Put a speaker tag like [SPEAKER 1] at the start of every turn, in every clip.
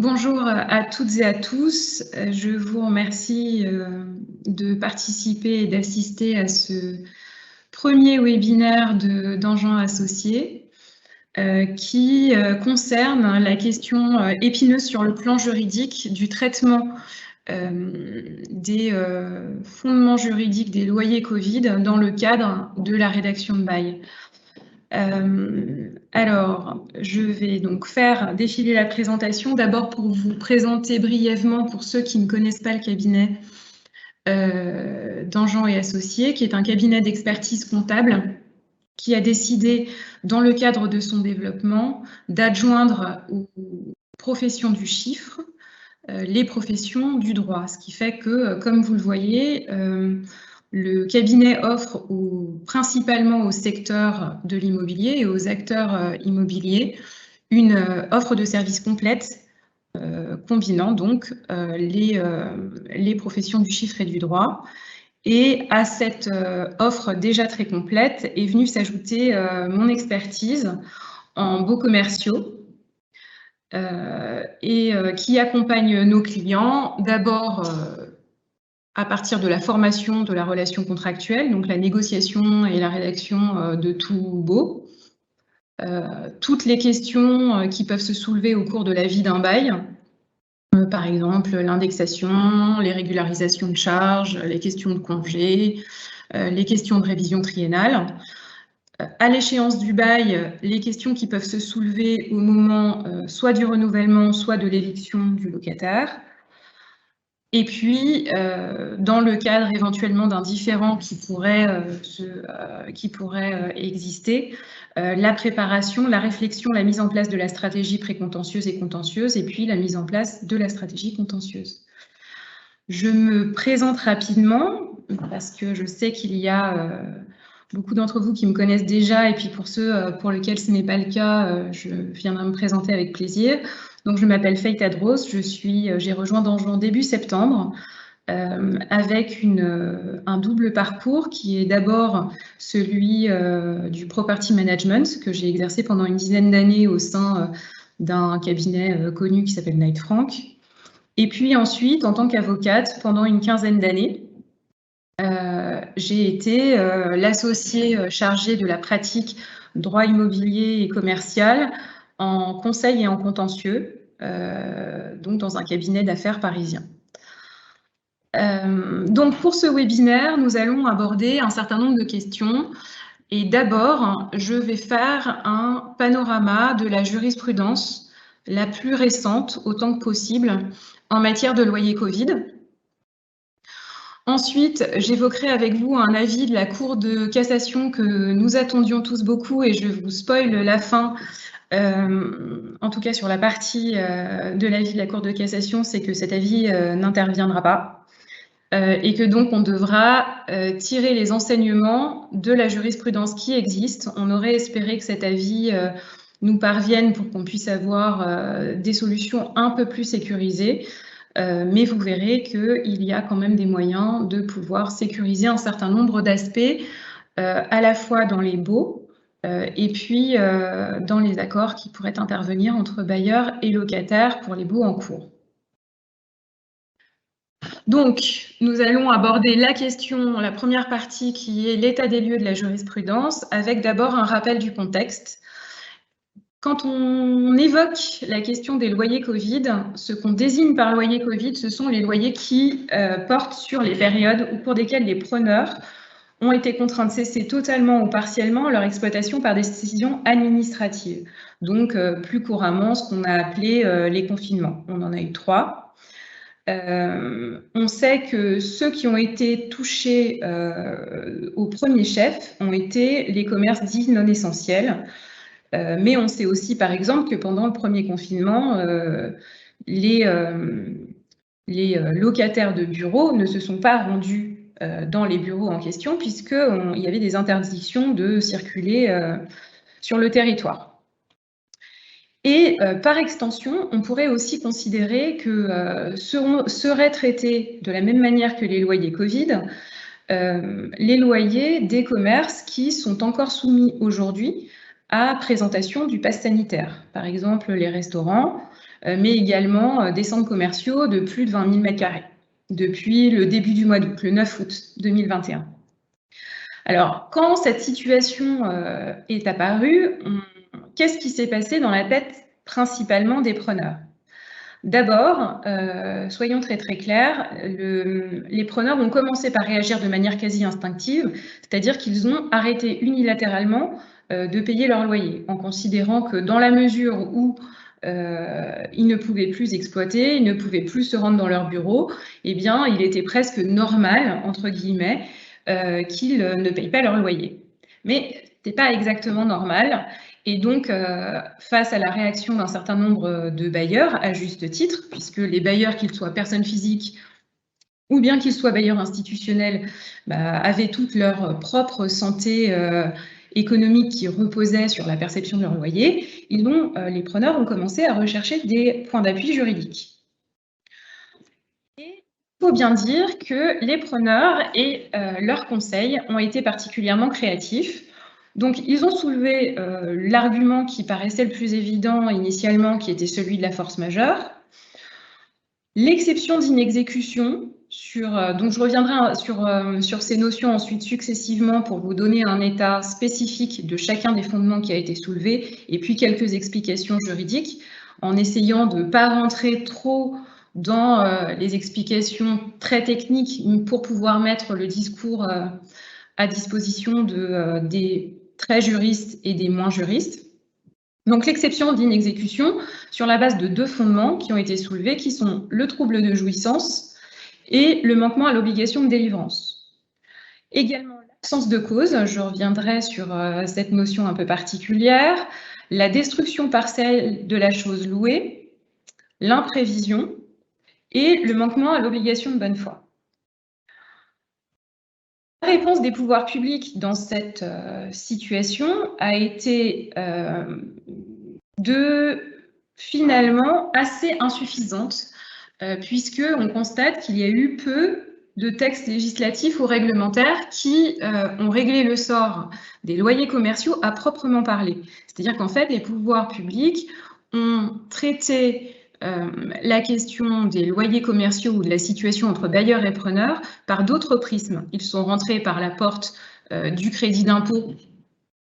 [SPEAKER 1] Bonjour à toutes et à tous. Je vous remercie de participer et d'assister à ce premier webinaire d'Enjean Associés qui concerne la question épineuse sur le plan juridique du traitement des fondements juridiques des loyers Covid dans le cadre de la rédaction de bail. Alors, je vais donc faire défiler la présentation, d'abord pour vous présenter brièvement, pour ceux qui ne connaissent pas le cabinet d'Enjean et Associés, qui est un cabinet d'expertise comptable qui a décidé, dans le cadre de son développement, d'adjoindre aux professions du chiffre les professions du droit, ce qui fait que, comme vous le voyez, le cabinet offre principalement au secteur de l'immobilier et aux acteurs immobiliers une offre de services complète combinant donc les professions du chiffre et du droit. Et à cette offre déjà très complète est venue s'ajouter mon expertise en baux commerciaux qui accompagne nos clients d'abord à partir de la formation de la relation contractuelle, donc la négociation et la rédaction de tout baux, toutes les questions qui peuvent se soulever au cours de la vie d'un bail, par exemple l'indexation, les régularisations de charges, les questions de congés, les questions de révision triennale. À l'échéance du bail, les questions qui peuvent se soulever au moment soit du renouvellement, soit de l'éviction du locataire. Et puis, dans le cadre éventuellement d'un différend qui pourrait exister, la préparation, la réflexion, la mise en place de la stratégie précontentieuse et contentieuse, et puis la mise en place de la stratégie contentieuse. Je me présente rapidement, parce que je sais qu'il y a beaucoup d'entre vous qui me connaissent déjà, et puis pour ceux pour lesquels ce n'est pas le cas, je viendrai me présenter avec plaisir. Donc, je m'appelle Faye Tadros, j'ai rejoint Enjean début septembre avec un double parcours qui est d'abord celui du property management que j'ai exercé pendant une dizaine d'années au sein d'un cabinet connu qui s'appelle Knight Frank. Et puis ensuite, en tant qu'avocate, pendant une quinzaine d'années, j'ai été l'associée chargée de la pratique droit immobilier et commercial en conseil et en contentieux, donc dans un cabinet d'affaires parisien. Donc pour ce webinaire, nous allons aborder un certain nombre de questions. Et d'abord, je vais faire un panorama de la jurisprudence la plus récente, autant que possible, en matière de loyer Covid. Ensuite, j'évoquerai avec vous un avis de la Cour de cassation que nous attendions tous beaucoup, et je vous spoil la fin, en tout cas sur la partie de l'avis de la Cour de cassation, c'est que cet avis n'interviendra pas, et que donc on devra tirer les enseignements de la jurisprudence qui existe. On aurait espéré que cet avis nous parvienne pour qu'on puisse avoir des solutions un peu plus sécurisées. Mais vous verrez qu'il y a quand même des moyens de pouvoir sécuriser un certain nombre d'aspects, à la fois dans les baux et puis dans les accords qui pourraient intervenir entre bailleurs et locataires pour les baux en cours. Donc, nous allons aborder la première partie qui est l'état des lieux de la jurisprudence, avec d'abord un rappel du contexte. Quand on évoque la question des loyers Covid, ce qu'on désigne par loyer Covid, ce sont les loyers qui portent sur les périodes au cours desquelles les preneurs ont été contraints de cesser totalement ou partiellement leur exploitation par décision administrative. Donc, plus couramment, ce qu'on a appelé les confinements. On en a eu 3. On sait que ceux qui ont été touchés au premier chef ont été les commerces dits non essentiels. Mais on sait aussi, par exemple, que pendant le premier confinement, les locataires de bureaux ne se sont pas rendus dans les bureaux en question, puisqu'il y avait des interdictions de circuler sur le territoire. Et par extension, on pourrait aussi considérer que seraient traités de la même manière que les loyers Covid, les loyers des commerces qui sont encore soumis aujourd'hui à présentation du pass sanitaire. Par exemple, les restaurants, mais également des centres commerciaux de plus de 20 000 m² depuis le début du mois d'août, le 9 août 2021. Alors, quand cette situation est apparue, qu'est-ce qui s'est passé dans la tête principalement des preneurs? D'abord, soyons très clairs, les preneurs ont commencé par réagir de manière quasi instinctive, c'est-à-dire qu'ils ont arrêté unilatéralement de payer leur loyer, en considérant que dans la mesure où ils ne pouvaient plus exploiter, ils ne pouvaient plus se rendre dans leur bureau, eh bien, il était presque normal, entre guillemets, qu'ils ne payent pas leur loyer. Mais ce n'est pas exactement normal. Et donc, face à la réaction d'un certain nombre de bailleurs, à juste titre, puisque les bailleurs, qu'ils soient personnes physiques ou bien qu'ils soient bailleurs institutionnels, avaient toute leur propre santé économique qui reposait sur la perception de leur loyer, les preneurs ont commencé à rechercher des points d'appui juridiques. Et il faut bien dire que les preneurs et leurs conseils ont été particulièrement créatifs. Donc, ils ont soulevé l'argument qui paraissait le plus évident initialement, qui était celui de la force majeure, l'exception d'inexécution, donc je reviendrai sur ces notions ensuite successivement pour vous donner un état spécifique de chacun des fondements qui a été soulevé, et puis quelques explications juridiques, en essayant de ne pas rentrer trop dans les explications très techniques pour pouvoir mettre le discours à disposition des très juristes et des moins juristes. Donc l'exception d'inexécution sur la base de deux fondements qui ont été soulevés, qui sont le trouble de jouissance et le manquement à l'obligation de délivrance. Également l'absence de cause, je reviendrai sur cette notion un peu particulière, la destruction partielle de la chose louée, l'imprévision et le manquement à l'obligation de bonne foi. La réponse des pouvoirs publics dans cette situation a été finalement assez insuffisante, puisqu'on constate qu'il y a eu peu de textes législatifs ou réglementaires qui ont réglé le sort des loyers commerciaux à proprement parler. C'est-à-dire qu'en fait, les pouvoirs publics ont traité la question des loyers commerciaux ou de la situation entre bailleurs et preneurs par d'autres prismes. Ils sont rentrés par la porte du crédit d'impôt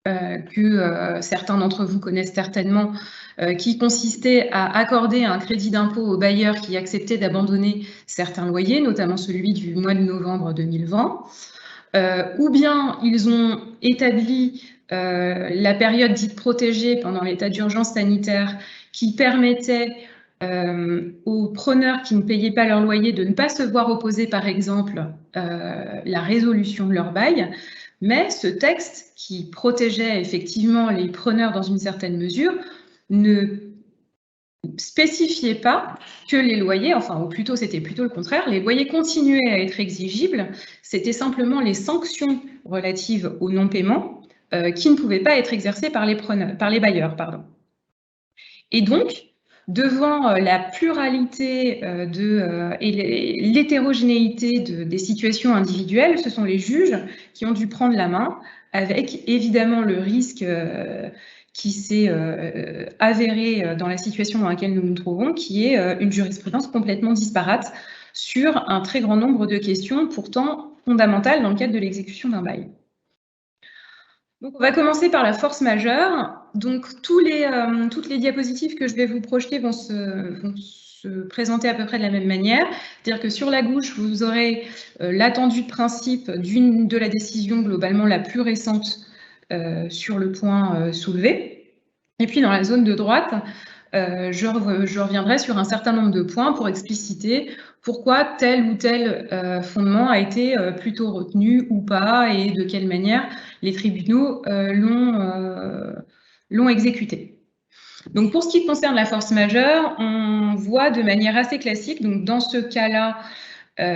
[SPEAKER 1] que certains d'entre vous connaissent certainement, qui consistait à accorder un crédit d'impôt aux bailleurs qui acceptaient d'abandonner certains loyers, notamment celui du mois de novembre 2020, ou bien ils ont établi la période dite protégée pendant l'état d'urgence sanitaire qui permettait aux preneurs qui ne payaient pas leur loyer de ne pas se voir opposer, par exemple, la résolution de leur bail. Mais ce texte qui protégeait effectivement les preneurs dans une certaine mesure ne spécifiait pas que les loyers, ou plutôt c'était plutôt le contraire, les loyers continuaient à être exigibles, c'était simplement les sanctions relatives au non-paiement qui ne pouvaient pas être exercées par les bailleurs. Et donc, devant la pluralité et l'hétérogénéité des situations individuelles, ce sont les juges qui ont dû prendre la main, avec évidemment le risque qui s'est avéré dans la situation dans laquelle nous nous trouvons, qui est une jurisprudence complètement disparate sur un très grand nombre de questions pourtant fondamentales dans le cadre de l'exécution d'un bail. Donc, on va commencer par la force majeure. Donc, toutes les diapositives que je vais vous projeter vont se présenter à peu près de la même manière. C'est-à-dire que sur la gauche, vous aurez l'attendu de principe de la décision globalement la plus récente sur le point soulevé. Et puis, dans la zone de droite, je reviendrai sur un certain nombre de points pour expliciter pourquoi tel ou tel fondement a été plutôt retenu ou pas et de quelle manière les tribunaux l'ont exécuté. Donc, pour ce qui concerne la force majeure, on voit de manière assez classique, donc dans ce cas-là,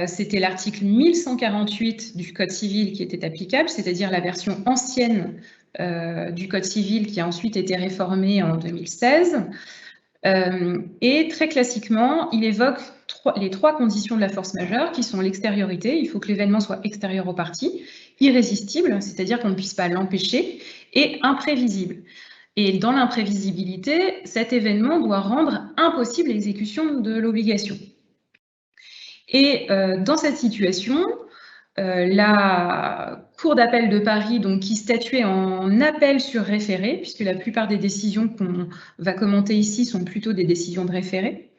[SPEAKER 1] c'était l'article 1148 du Code civil qui était applicable, c'est-à-dire la version ancienne du Code civil qui a ensuite été réformée en 2016. Et très classiquement, il évoque les trois conditions de la force majeure qui sont l'extériorité, il faut que l'événement soit extérieur aux parties, irrésistible, c'est-à-dire qu'on ne puisse pas l'empêcher, et imprévisible. Et dans l'imprévisibilité, cet événement doit rendre impossible l'exécution de l'obligation. Et dans cette situation, la Cour d'appel de Paris, donc, qui statuait en appel sur référé, puisque la plupart des décisions qu'on va commenter ici sont plutôt des décisions de référé,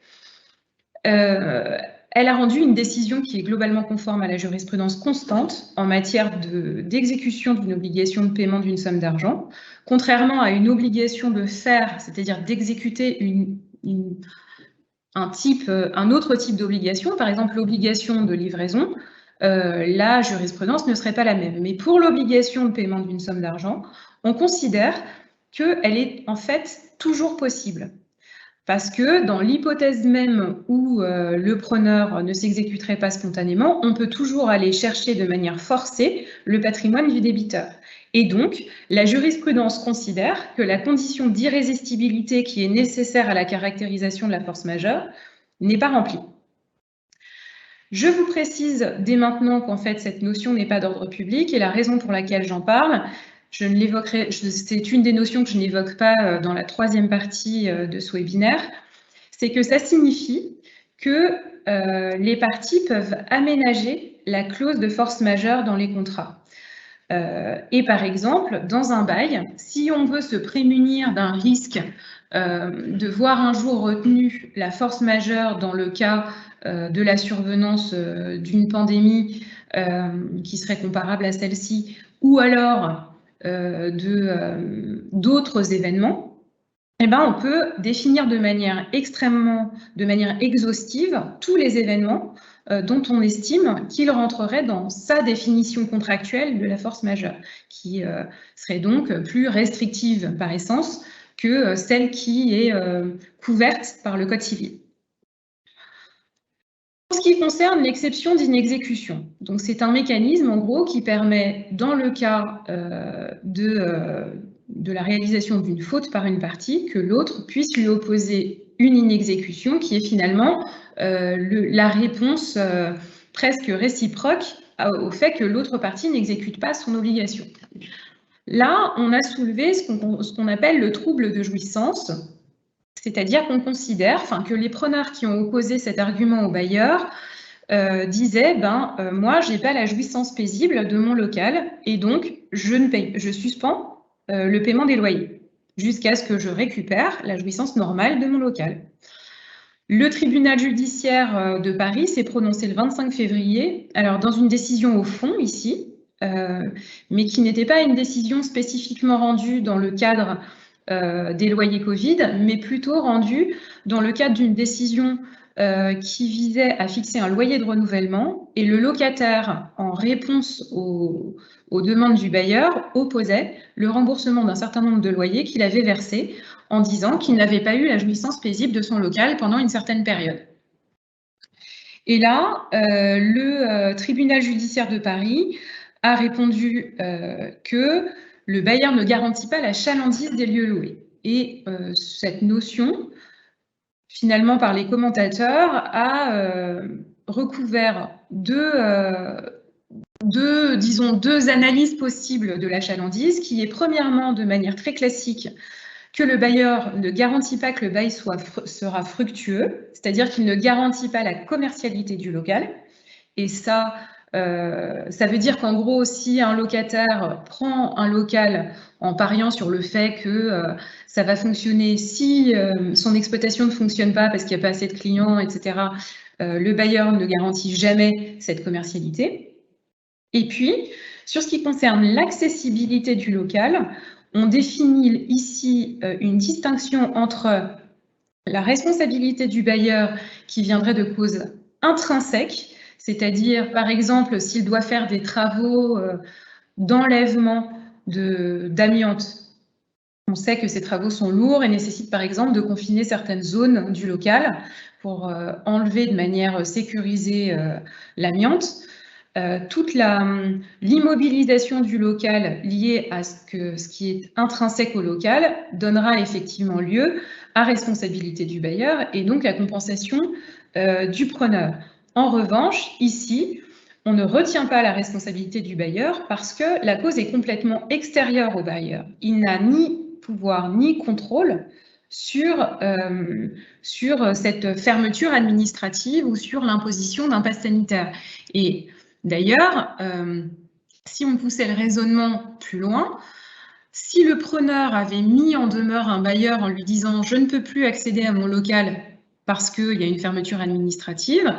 [SPEAKER 1] elle a rendu une décision qui est globalement conforme à la jurisprudence constante en matière d'exécution d'une obligation de paiement d'une somme d'argent, contrairement à une obligation de faire, c'est-à-dire d'exécuter un autre type d'obligation, par exemple l'obligation de livraison. La jurisprudence ne serait pas la même. Mais pour l'obligation de paiement d'une somme d'argent, on considère qu'elle est en fait toujours possible. Parce que dans l'hypothèse même où le preneur ne s'exécuterait pas spontanément, on peut toujours aller chercher de manière forcée le patrimoine du débiteur. Et donc, la jurisprudence considère que la condition d'irrésistibilité qui est nécessaire à la caractérisation de la force majeure n'est pas remplie. Je vous précise dès maintenant qu'en fait, cette notion n'est pas d'ordre public, et la raison pour laquelle j'en parle, c'est une des notions que je n'évoque pas dans la troisième partie de ce webinaire, c'est que ça signifie que les parties peuvent aménager la clause de force majeure dans les contrats. Et par exemple, dans un bail, si on veut se prémunir d'un risque de voir un jour retenue la force majeure dans le cas de la survenance d'une pandémie qui serait comparable à celle-ci, ou alors d'autres événements, eh ben, on peut définir de manière exhaustive tous les événements dont on estime qu'ils rentreraient dans sa définition contractuelle de la force majeure, qui serait donc plus restrictive par essence que celle qui est couverte par le Code civil. En ce qui concerne l'exception d'inexécution, donc c'est un mécanisme en gros qui permet, dans le cas de la réalisation d'une faute par une partie, que l'autre puisse lui opposer une inexécution qui est finalement la réponse presque réciproque au fait que l'autre partie n'exécute pas son obligation. Là, on a soulevé ce qu'on appelle le trouble de jouissance, c'est-à-dire qu'on considère que les preneurs qui ont opposé cet argument au bailleur disaient moi, je n'ai pas la jouissance paisible de mon local et donc je suspends le paiement des loyers jusqu'à ce que je récupère la jouissance normale de mon local. Le tribunal judiciaire de Paris s'est prononcé le 25 février, alors dans une décision au fond ici, mais qui n'était pas une décision spécifiquement rendue dans le cadre des loyers Covid, mais plutôt rendue dans le cadre d'une décision qui visait à fixer un loyer de renouvellement, et le locataire, en réponse aux demandes du bailleur, opposait le remboursement d'un certain nombre de loyers qu'il avait versés en disant qu'il n'avait pas eu la jouissance paisible de son local pendant une certaine période. Et là, le tribunal judiciaire de Paris a répondu que le bailleur ne garantit pas la chalandise des lieux loués. Et cette notion, finalement, par les commentateurs, a recouvert deux analyses possibles de la chalandise, qui est premièrement, de manière très classique, que le bailleur ne garantit pas que le bail sera fructueux, c'est-à-dire qu'il ne garantit pas la commercialité du local. Et ça veut dire qu'en gros, si un locataire prend un local en pariant sur le fait que ça va fonctionner, si son exploitation ne fonctionne pas parce qu'il n'y a pas assez de clients, etc., le bailleur ne garantit jamais cette commercialité. Et puis, sur ce qui concerne l'accessibilité du local, on définit ici une distinction entre la responsabilité du bailleur qui viendrait de causes intrinsèques, c'est-à-dire, par exemple, s'il doit faire des travaux d'enlèvement d'amiante. On sait que ces travaux sont lourds et nécessitent, par exemple, de confiner certaines zones du local pour enlever de manière sécurisée l'amiante. Toute l'immobilisation du local liée à ce qui est intrinsèque au local donnera effectivement lieu à responsabilité du bailleur et donc la compensation du preneur. En revanche, ici, on ne retient pas la responsabilité du bailleur parce que la cause est complètement extérieure au bailleur. Il n'a ni pouvoir ni contrôle sur cette fermeture administrative ou sur l'imposition d'un pass sanitaire. Et d'ailleurs, si on poussait le raisonnement plus loin, si le preneur avait mis en demeure un bailleur en lui disant « je ne peux plus accéder à mon local parce qu'il y a une fermeture administrative »,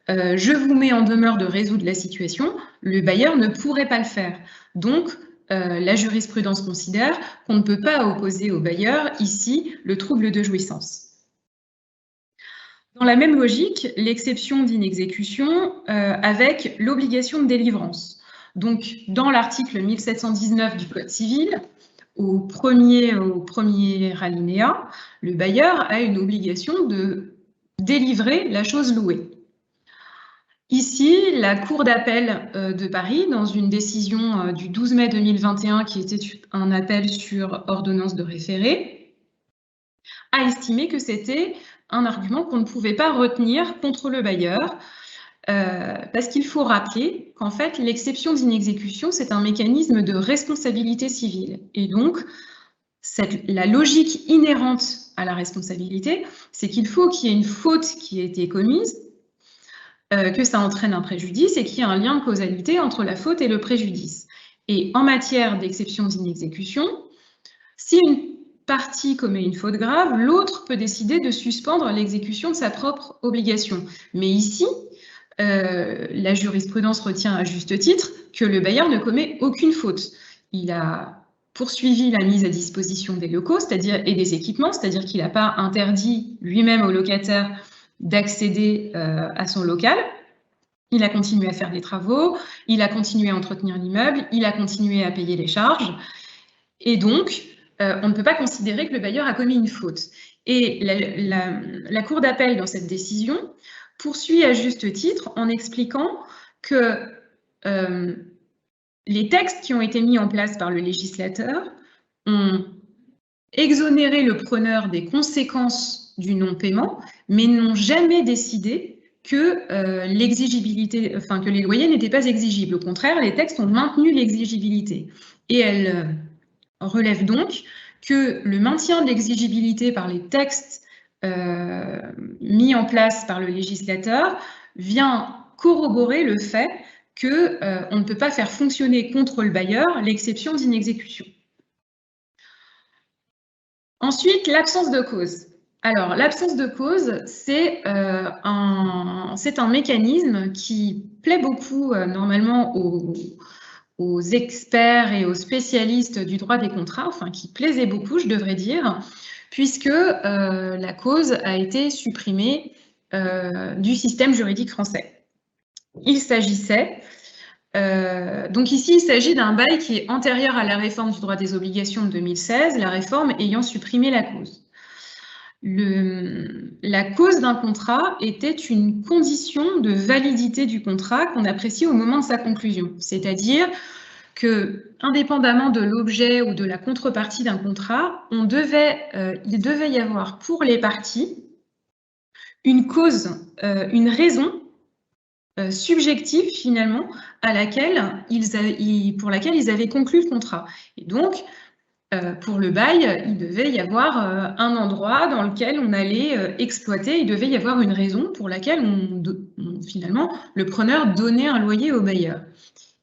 [SPEAKER 1] je vous mets en demeure de résoudre la situation, le bailleur ne pourrait pas le faire. Donc, la jurisprudence considère qu'on ne peut pas opposer au bailleur, ici, le trouble de jouissance. Dans la même logique, l'exception d'inexécution avec l'obligation de délivrance. Donc, dans l'article 1719 du Code civil, au premier alinéa, le bailleur a une obligation de délivrer la chose louée. Ici, la Cour d'appel de Paris, dans une décision du 12 mai 2021, qui était un appel sur ordonnance de référé, a estimé que c'était un argument qu'on ne pouvait pas retenir contre le bailleur, parce qu'il faut rappeler qu'en fait, l'exception d'inexécution, c'est un mécanisme de responsabilité civile. Et donc, la logique inhérente à la responsabilité, c'est qu'il faut qu'il y ait une faute qui ait été commise, que ça entraîne un préjudice et qu'il y ait un lien de causalité entre la faute et le préjudice. Et en matière d'exception d'inexécution, si une partie commet une faute grave, l'autre peut décider de suspendre l'exécution de sa propre obligation. Mais ici, la jurisprudence retient à juste titre que le bailleur ne commet aucune faute. Il a poursuivi la mise à disposition des locaux et des équipements, c'est-à-dire qu'il n'a pas interdit lui-même au locataire d'accéder à son local. Il a continué à faire des travaux, il a continué à entretenir l'immeuble, il a continué à payer les charges. Et donc, on ne peut pas considérer que le bailleur a commis une faute. Et la Cour d'appel, dans cette décision, poursuit à juste titre en expliquant que les textes qui ont été mis en place par le législateur ont exonéré le preneur des conséquences du non-paiement, mais n'ont jamais décidé que que les loyers n'étaient pas exigibles. Au contraire, les textes ont maintenu l'exigibilité. Et elle relève donc que le maintien de l'exigibilité par les textes mis en place par le législateur vient corroborer le fait qu'on ne peut pas faire fonctionner contre le bailleur l'exception d'inexécution. Ensuite, l'absence de cause. Alors, l'absence de cause, c'est un mécanisme qui plaît beaucoup normalement aux experts et aux spécialistes du droit des contrats, enfin qui plaisait beaucoup, je devrais dire, puisque la cause a été supprimée du système juridique français. Il s'agissait, donc ici, il s'agit d'un bail qui est antérieur à la réforme du droit des obligations de 2016, la réforme ayant supprimé la cause. La cause d'un contrat était une condition de validité du contrat qu'on apprécie au moment de sa conclusion. C'est-à-dire que, indépendamment de l'objet ou de la contrepartie d'un contrat, il devait y avoir pour les parties une cause, une raison subjective finalement pour laquelle ils avaient conclu le contrat. Et donc, pour le bail, il devait y avoir un endroit dans lequel on allait exploiter, il devait y avoir une raison pour laquelle finalement le preneur donnait un loyer au bailleur.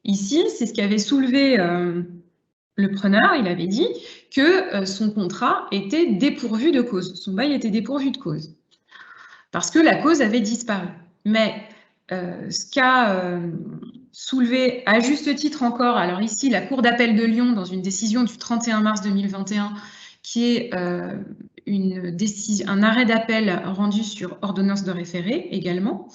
[SPEAKER 1] Ici, c'est ce qu'avait soulevé le preneur, il avait dit que son contrat était dépourvu de cause, son bail était dépourvu de cause, parce que la cause avait disparu. Mais ce qu'a soulevé à juste titre encore, alors ici la Cour d'appel de Lyon dans une décision du 31 mars 2021 qui est un arrêt d'appel rendu sur ordonnance de référé également,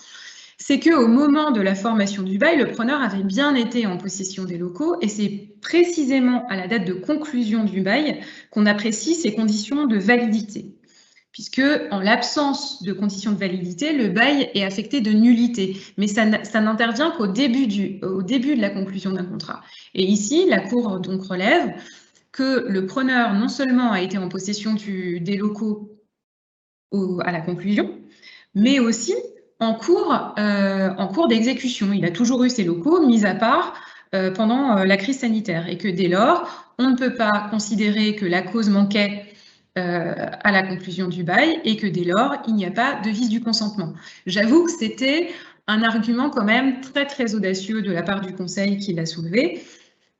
[SPEAKER 1] c'est qu'au moment de la formation du bail, le preneur avait bien été en possession des locaux et c'est précisément à la date de conclusion du bail qu'on apprécie ces conditions de validité. Puisque, en l'absence de conditions de validité, le bail est affecté de nullité. Mais ça n'intervient qu'au début de la conclusion d'un contrat. Et ici, la Cour donc relève que le preneur non seulement a été en possession des locaux à la conclusion, mais aussi en cours d'exécution. Il a toujours eu ses locaux, mis à part pendant la crise sanitaire et que dès lors, on ne peut pas considérer que la cause manquait à la conclusion du bail et que dès lors, il n'y a pas de vice du consentement. J'avoue que c'était un argument quand même très, très audacieux de la part du Conseil qui l'a soulevé,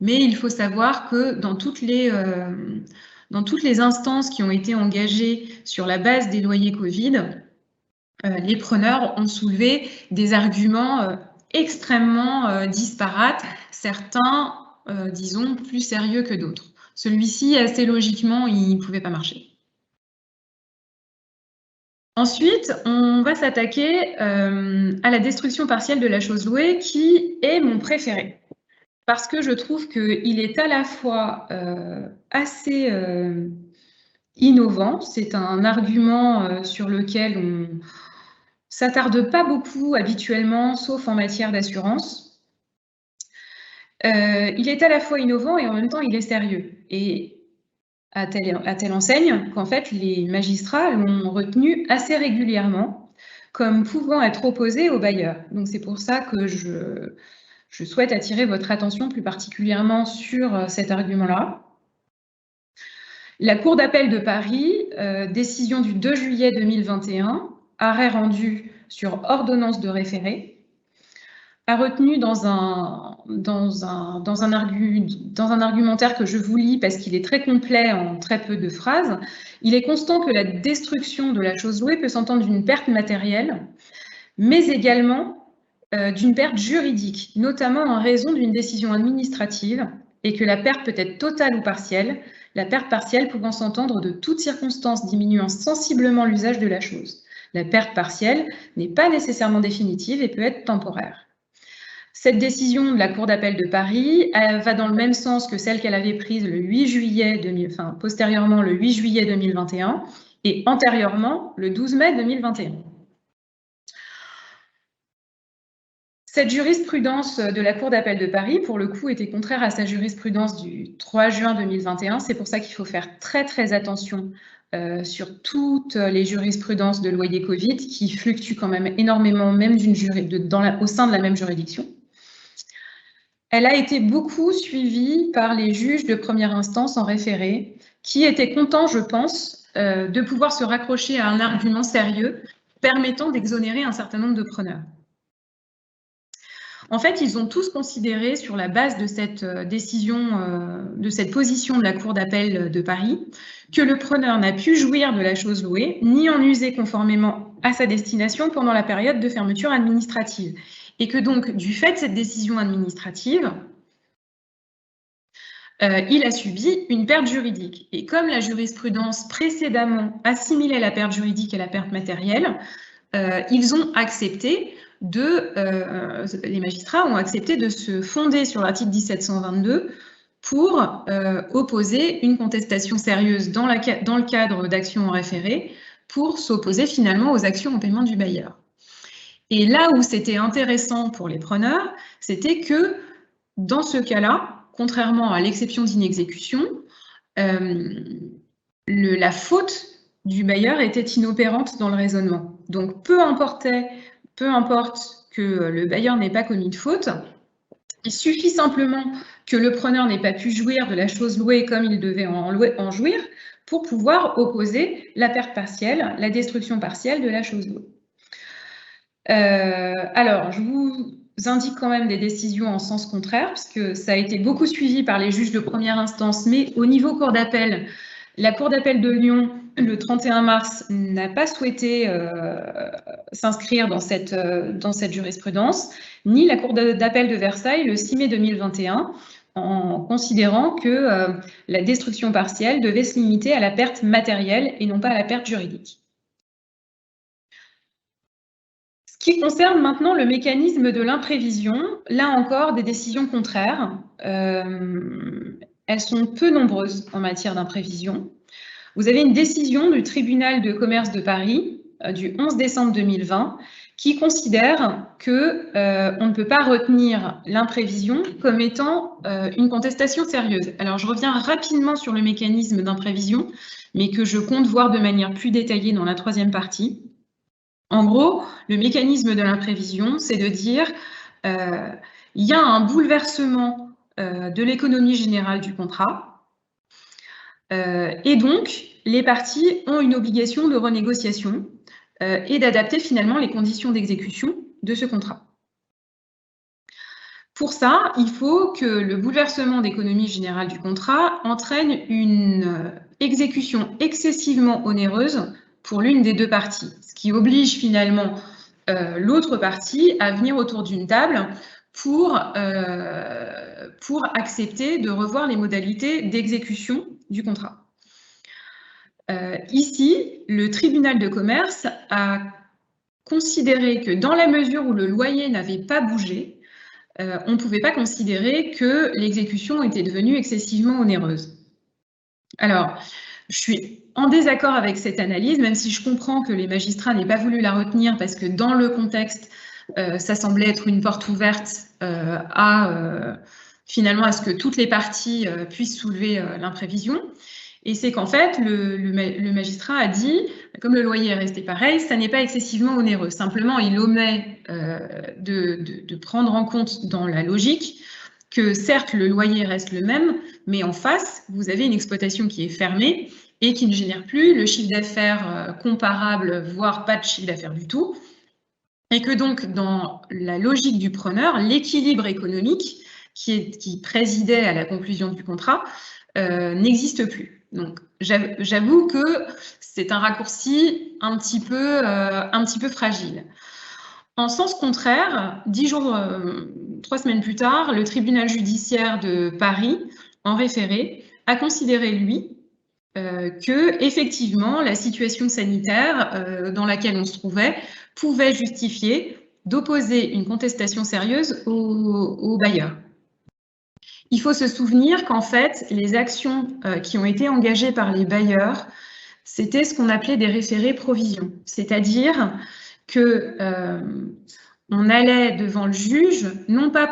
[SPEAKER 1] mais il faut savoir que dans toutes les instances qui ont été engagées sur la base des loyers Covid, les preneurs ont soulevé des arguments extrêmement disparates, certains, disons, plus sérieux que d'autres. Celui-ci, assez logiquement, il ne pouvait pas marcher. Ensuite, on va s'attaquer à la destruction partielle de la chose louée, qui est mon préféré. Parce que je trouve qu'il est à la fois assez innovant, c'est un argument sur lequel on s'attarde pas beaucoup habituellement, sauf en matière d'assurance. Il est à la fois innovant et en même temps il est sérieux. Et à telle enseigne qu'en fait les magistrats l'ont retenu assez régulièrement comme pouvant être opposé aux bailleurs. Donc c'est pour ça que je souhaite attirer votre attention plus particulièrement sur cet argument-là. La Cour d'appel de Paris, décision du 2 juillet 2021, arrêt rendu sur ordonnance de référé, a retenu dans un argumentaire que je vous lis parce qu'il est très complet en très peu de phrases. Il est constant que la destruction de la chose louée peut s'entendre d'une perte matérielle, mais également d'une perte juridique, notamment en raison d'une décision administrative, et que la perte peut être totale ou partielle, la perte partielle pouvant s'entendre de toute circonstance diminuant sensiblement l'usage de la chose. La perte partielle n'est pas nécessairement définitive et peut être temporaire. Cette décision de la Cour d'appel de Paris va dans le même sens que celle qu'elle avait prise le 8 juillet postérieurement le 8 juillet 2021 et antérieurement le 12 mai 2021. Cette jurisprudence de la Cour d'appel de Paris, pour le coup, était contraire à sa jurisprudence du 3 juin 2021. C'est pour ça qu'il faut faire très, très attention sur toutes les jurisprudences de loyer Covid qui fluctuent quand même énormément, même au sein de la même juridiction. Elle a été beaucoup suivie par les juges de première instance en référé, qui étaient contents, je pense, de pouvoir se raccrocher à un argument sérieux permettant d'exonérer un certain nombre de preneurs. En fait, ils ont tous considéré, sur la base de cette décision, de cette position de la Cour d'appel de Paris, que le preneur n'a pu jouir de la chose louée, ni en user conformément à sa destination pendant la période de fermeture administrative. Et que donc, du fait de cette décision administrative, il a subi une perte juridique. Et comme la jurisprudence précédemment assimilait la perte juridique à la perte matérielle, ils ont accepté les magistrats ont accepté de se fonder sur l'article 1722 pour opposer une contestation sérieuse dans le cadre d'actions en référé pour s'opposer finalement aux actions en paiement du bailleur. Et là où c'était intéressant pour les preneurs, c'était que dans ce cas-là, contrairement à l'exception d'inexécution, la faute du bailleur était inopérante dans le raisonnement. Donc peu importe que le bailleur n'ait pas commis de faute, il suffit simplement que le preneur n'ait pas pu jouir de la chose louée comme il devait en jouir pour pouvoir opposer la perte partielle, la destruction partielle de la chose louée. Alors, je vous indique quand même des décisions en sens contraire, parce que ça a été beaucoup suivi par les juges de première instance, mais au niveau cour d'appel, la Cour d'appel de Lyon, le 31 mars, n'a pas souhaité s'inscrire dans cette jurisprudence, ni la Cour d'appel de Versailles, le 6 mai 2021, en considérant que la destruction partielle devait se limiter à la perte matérielle et non pas à la perte juridique. Ce qui concerne maintenant le mécanisme de l'imprévision, là encore, des décisions contraires. Elles sont peu nombreuses en matière d'imprévision. Vous avez une décision du tribunal de commerce de Paris du 11 décembre 2020 qui considère qu'on ne peut pas retenir l'imprévision comme étant une contestation sérieuse. Alors, je reviens rapidement sur le mécanisme d'imprévision, mais que je compte voir de manière plus détaillée dans la troisième partie. En gros, le mécanisme de l'imprévision, c'est de dire il y a un bouleversement de l'économie générale du contrat, et donc les parties ont une obligation de renégociation et d'adapter finalement les conditions d'exécution de ce contrat. Pour ça, il faut que le bouleversement d'économie générale du contrat entraîne une exécution excessivement onéreuse pour l'une des deux parties, ce qui oblige finalement l'autre partie à venir autour d'une table pour accepter de revoir les modalités d'exécution du contrat. Ici, le tribunal de commerce a considéré que dans la mesure où le loyer n'avait pas bougé, on ne pouvait pas considérer que l'exécution était devenue excessivement onéreuse. Alors, je suis en désaccord avec cette analyse, même si je comprends que les magistrats n'aient pas voulu la retenir parce que dans le contexte, ça semblait être une porte ouverte finalement à ce que toutes les parties puissent soulever l'imprévision. Et c'est qu'en fait, le magistrat a dit, comme le loyer est resté pareil, ça n'est pas excessivement onéreux. Simplement, il omet de prendre en compte dans la logique que certes, le loyer reste le même, mais en face, vous avez une exploitation qui est fermée et qui ne génère plus le chiffre d'affaires comparable, voire pas de chiffre d'affaires du tout. Et que donc, dans la logique du preneur, l'équilibre économique qui présidait à la conclusion du contrat n'existe plus. Donc, j'avoue que c'est un raccourci un petit peu fragile. En sens contraire, 3 semaines plus tard, le tribunal judiciaire de Paris, en référé, a considéré, lui, que, effectivement, la situation sanitaire dans laquelle on se trouvait pouvait justifier d'opposer une contestation sérieuse aux bailleurs. Il faut se souvenir qu'en fait, les actions qui ont été engagées par les bailleurs, c'était ce qu'on appelait des référés provisions, c'est-à-dire que on allait devant le juge, non pas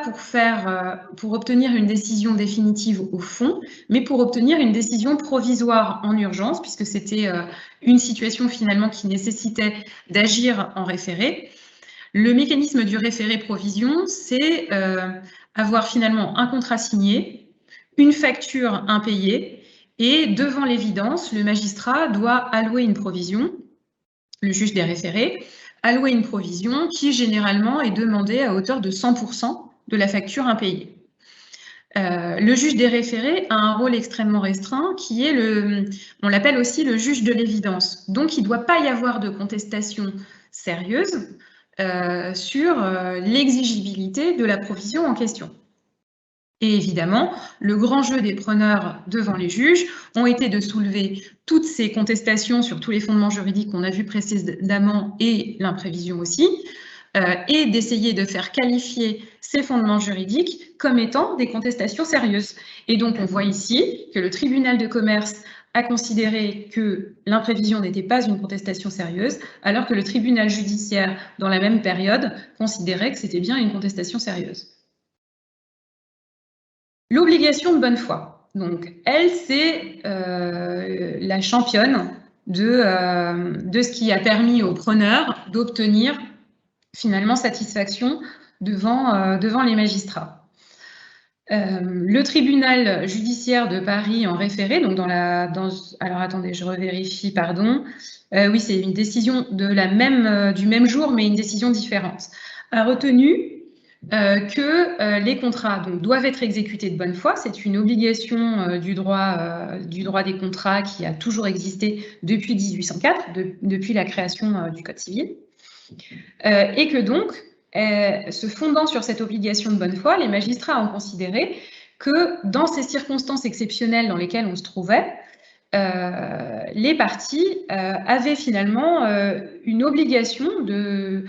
[SPEAKER 1] pour obtenir une décision définitive au fond, mais pour obtenir une décision provisoire en urgence, puisque c'était une situation finalement qui nécessitait d'agir en référé. Le mécanisme du référé provision, c'est avoir finalement un contrat signé, une facture impayée, et devant l'évidence, le magistrat doit allouer une provision, le juge des référés, allouer une provision qui généralement est demandée à hauteur de 100% de la facture impayée. Le juge des référés a un rôle extrêmement restreint qui est on l'appelle aussi le juge de l'évidence. Donc il ne doit pas y avoir de contestation sérieuse sur l'exigibilité de la provision en question. Et évidemment, le grand jeu des preneurs devant les juges ont été de soulever toutes ces contestations sur tous les fondements juridiques qu'on a vus précédemment et l'imprévision aussi, et d'essayer de faire qualifier ces fondements juridiques comme étant des contestations sérieuses. Et donc on voit ici que le tribunal de commerce a considéré que l'imprévision n'était pas une contestation sérieuse, alors que le tribunal judiciaire, dans la même période, considérait que c'était bien une contestation sérieuse. L'obligation de bonne foi. Donc, elle, c'est la championne de ce qui a permis aux preneurs d'obtenir finalement satisfaction devant les magistrats. Le tribunal judiciaire de Paris en référé, donc alors attendez, je revérifie, pardon. Oui, c'est une décision du même jour, mais une décision différente. A retenu que les contrats doivent être exécutés de bonne foi. C'est une obligation du droit des contrats qui a toujours existé depuis 1804, depuis la création du Code civil. Et que donc, se fondant sur cette obligation de bonne foi, les magistrats ont considéré que dans ces circonstances exceptionnelles dans lesquelles on se trouvait, les parties avaient finalement une obligation de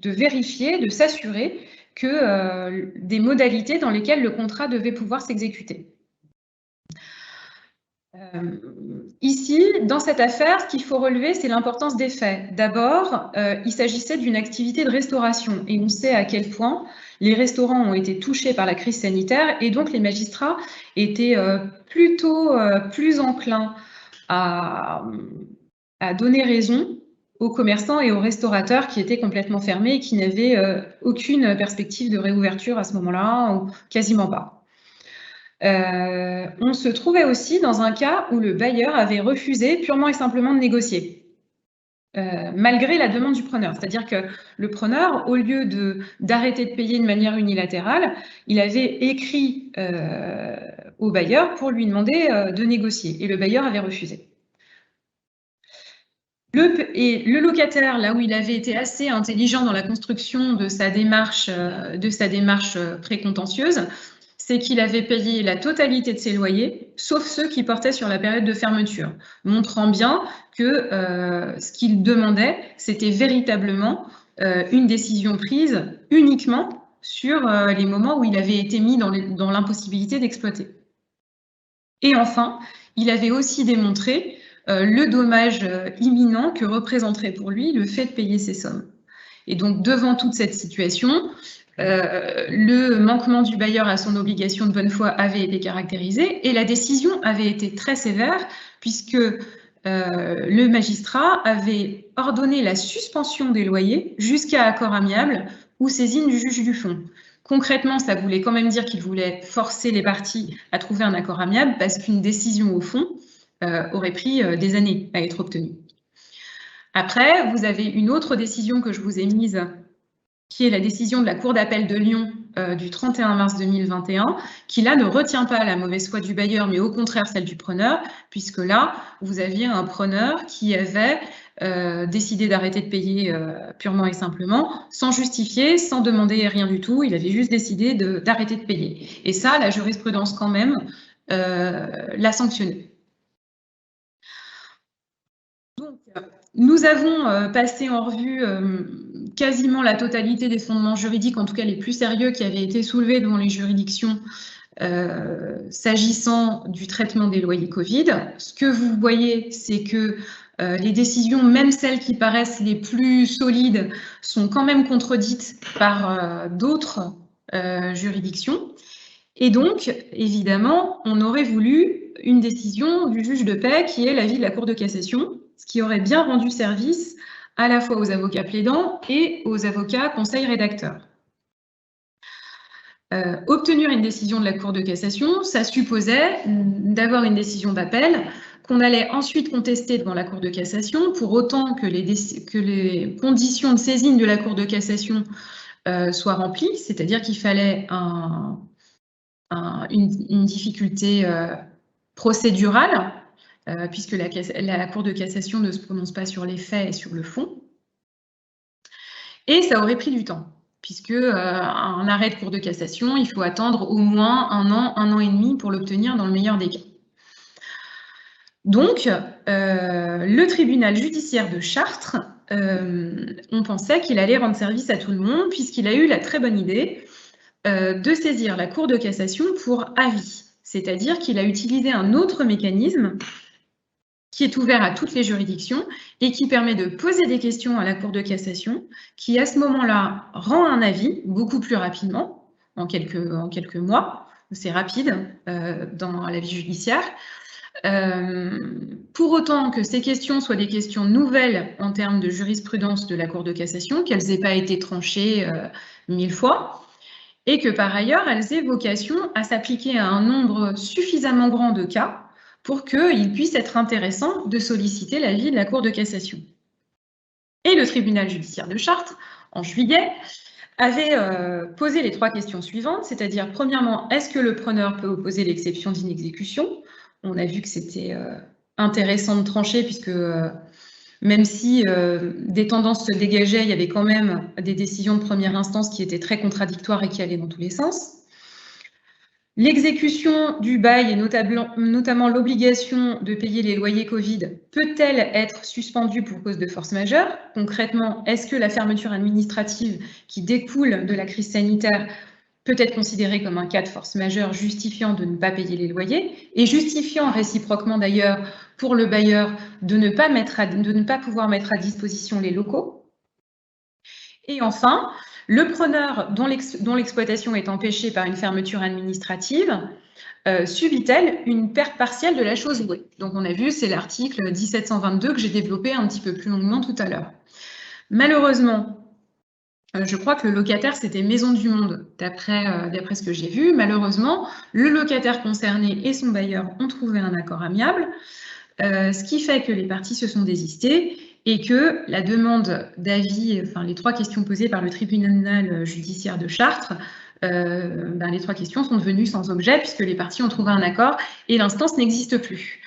[SPEAKER 1] vérifier, de s'assurer que des modalités dans lesquelles le contrat devait pouvoir s'exécuter. Ici, dans cette affaire, ce qu'il faut relever, c'est l'importance des faits. D'abord, il s'agissait d'une activité de restauration et on sait à quel point les restaurants ont été touchés par la crise sanitaire et donc les magistrats étaient plutôt plus enclins à donner raison aux commerçants et aux restaurateurs qui étaient complètement fermés et qui n'avaient aucune perspective de réouverture à ce moment-là, ou quasiment pas. On se trouvait aussi dans un cas où le bailleur avait refusé purement et simplement de négocier, malgré la demande du preneur. C'est-à-dire que le preneur, au lieu d'arrêter de payer de manière unilatérale, il avait écrit au bailleur pour lui demander de négocier, et le bailleur avait refusé. Le locataire, là où il avait été assez intelligent dans la construction de sa démarche précontentieuse, c'est qu'il avait payé la totalité de ses loyers, sauf ceux qui portaient sur la période de fermeture, montrant bien que ce qu'il demandait, c'était véritablement une décision prise uniquement sur les moments où il avait été mis dans l'impossibilité d'exploiter. Et enfin, il avait aussi démontré le dommage imminent que représenterait pour lui le fait de payer ces sommes. Et donc, devant toute cette situation, le manquement du bailleur à son obligation de bonne foi avait été caractérisé et la décision avait été très sévère puisque le magistrat avait ordonné la suspension des loyers jusqu'à accord amiable ou saisine du juge du fond. Concrètement, ça voulait quand même dire qu'il voulait forcer les parties à trouver un accord amiable parce qu'une décision au fond aurait pris des années à être obtenue. Après, vous avez une autre décision que je vous ai mise, qui est la décision de la Cour d'appel de Lyon du 31 mars 2021, qui là ne retient pas la mauvaise foi du bailleur, mais au contraire celle du preneur, puisque là, vous aviez un preneur qui avait décidé d'arrêter de payer purement et simplement, sans justifier, sans demander rien du tout, il avait juste décidé d'arrêter de payer. Et ça, la jurisprudence quand même l'a sanctionné. Donc, nous avons passé en revue quasiment la totalité des fondements juridiques, en tout cas les plus sérieux, qui avaient été soulevés devant les juridictions s'agissant du traitement des loyers Covid. Ce que vous voyez, c'est que les décisions, même celles qui paraissent les plus solides, sont quand même contredites par d'autres juridictions. Et donc, évidemment, on aurait voulu une décision du juge de paix qui est l'avis de la Cour de cassation, ce qui aurait bien rendu service à la fois aux avocats plaidants et aux avocats conseils rédacteurs. Obtenir une décision de la Cour de cassation, ça supposait d'avoir une décision d'appel qu'on allait ensuite contester devant la Cour de cassation pour autant que les conditions de saisine de la Cour de cassation soient remplies, c'est-à-dire qu'il fallait une difficulté procédurale, puisque la Cour de cassation ne se prononce pas sur les faits et sur le fond. Et ça aurait pris du temps, puisque un arrêt de Cour de cassation, il faut attendre au moins un an et demi pour l'obtenir dans le meilleur des cas. Donc, le tribunal judiciaire de Chartres, on pensait qu'il allait rendre service à tout le monde, puisqu'il a eu la très bonne idée de saisir la Cour de cassation pour avis, c'est-à-dire qu'il a utilisé un autre mécanisme qui est ouvert à toutes les juridictions et qui permet de poser des questions à la Cour de cassation, qui à ce moment-là rend un avis beaucoup plus rapidement, en quelques mois, c'est rapide dans la vie judiciaire. Pour autant que ces questions soient des questions nouvelles en termes de jurisprudence de la Cour de cassation, qu'elles n'aient pas été tranchées 1000 fois, et que par ailleurs, elles aient vocation à s'appliquer à un nombre suffisamment grand de cas pour qu'il puisse être intéressant de solliciter l'avis de la Cour de cassation. Et le tribunal judiciaire de Chartres, en juillet, avait posé les 3 questions suivantes, c'est-à-dire, premièrement, est-ce que le preneur peut opposer l'exception d'inexécution? On a vu que c'était intéressant de trancher, puisque même si des tendances se dégageaient, il y avait quand même des décisions de première instance qui étaient très contradictoires et qui allaient dans tous les sens. L'exécution du bail et notamment l'obligation de payer les loyers Covid peut-elle être suspendue pour cause de force majeure? Concrètement, est-ce que la fermeture administrative qui découle de la crise sanitaire peut être considérée comme un cas de force majeure justifiant de ne pas payer les loyers et justifiant réciproquement d'ailleurs pour le bailleur de ne pas pouvoir mettre à disposition les locaux? Et enfin, Le preneur dont l'exploitation est empêchée par une fermeture administrative subit-elle une perte partielle de la chose louée. Donc on a vu, c'est l'article 1722 que j'ai développé un petit peu plus longuement tout à l'heure. Malheureusement, je crois que le locataire, c'était Maison du Monde, d'après ce que j'ai vu. Malheureusement, le locataire concerné et son bailleur ont trouvé un accord amiable, ce qui fait que les parties se sont désistées et que la demande d'avis, enfin les 3 questions posées par le tribunal judiciaire de Chartres, les 3 questions sont devenues sans objet puisque les parties ont trouvé un accord et l'instance n'existe plus.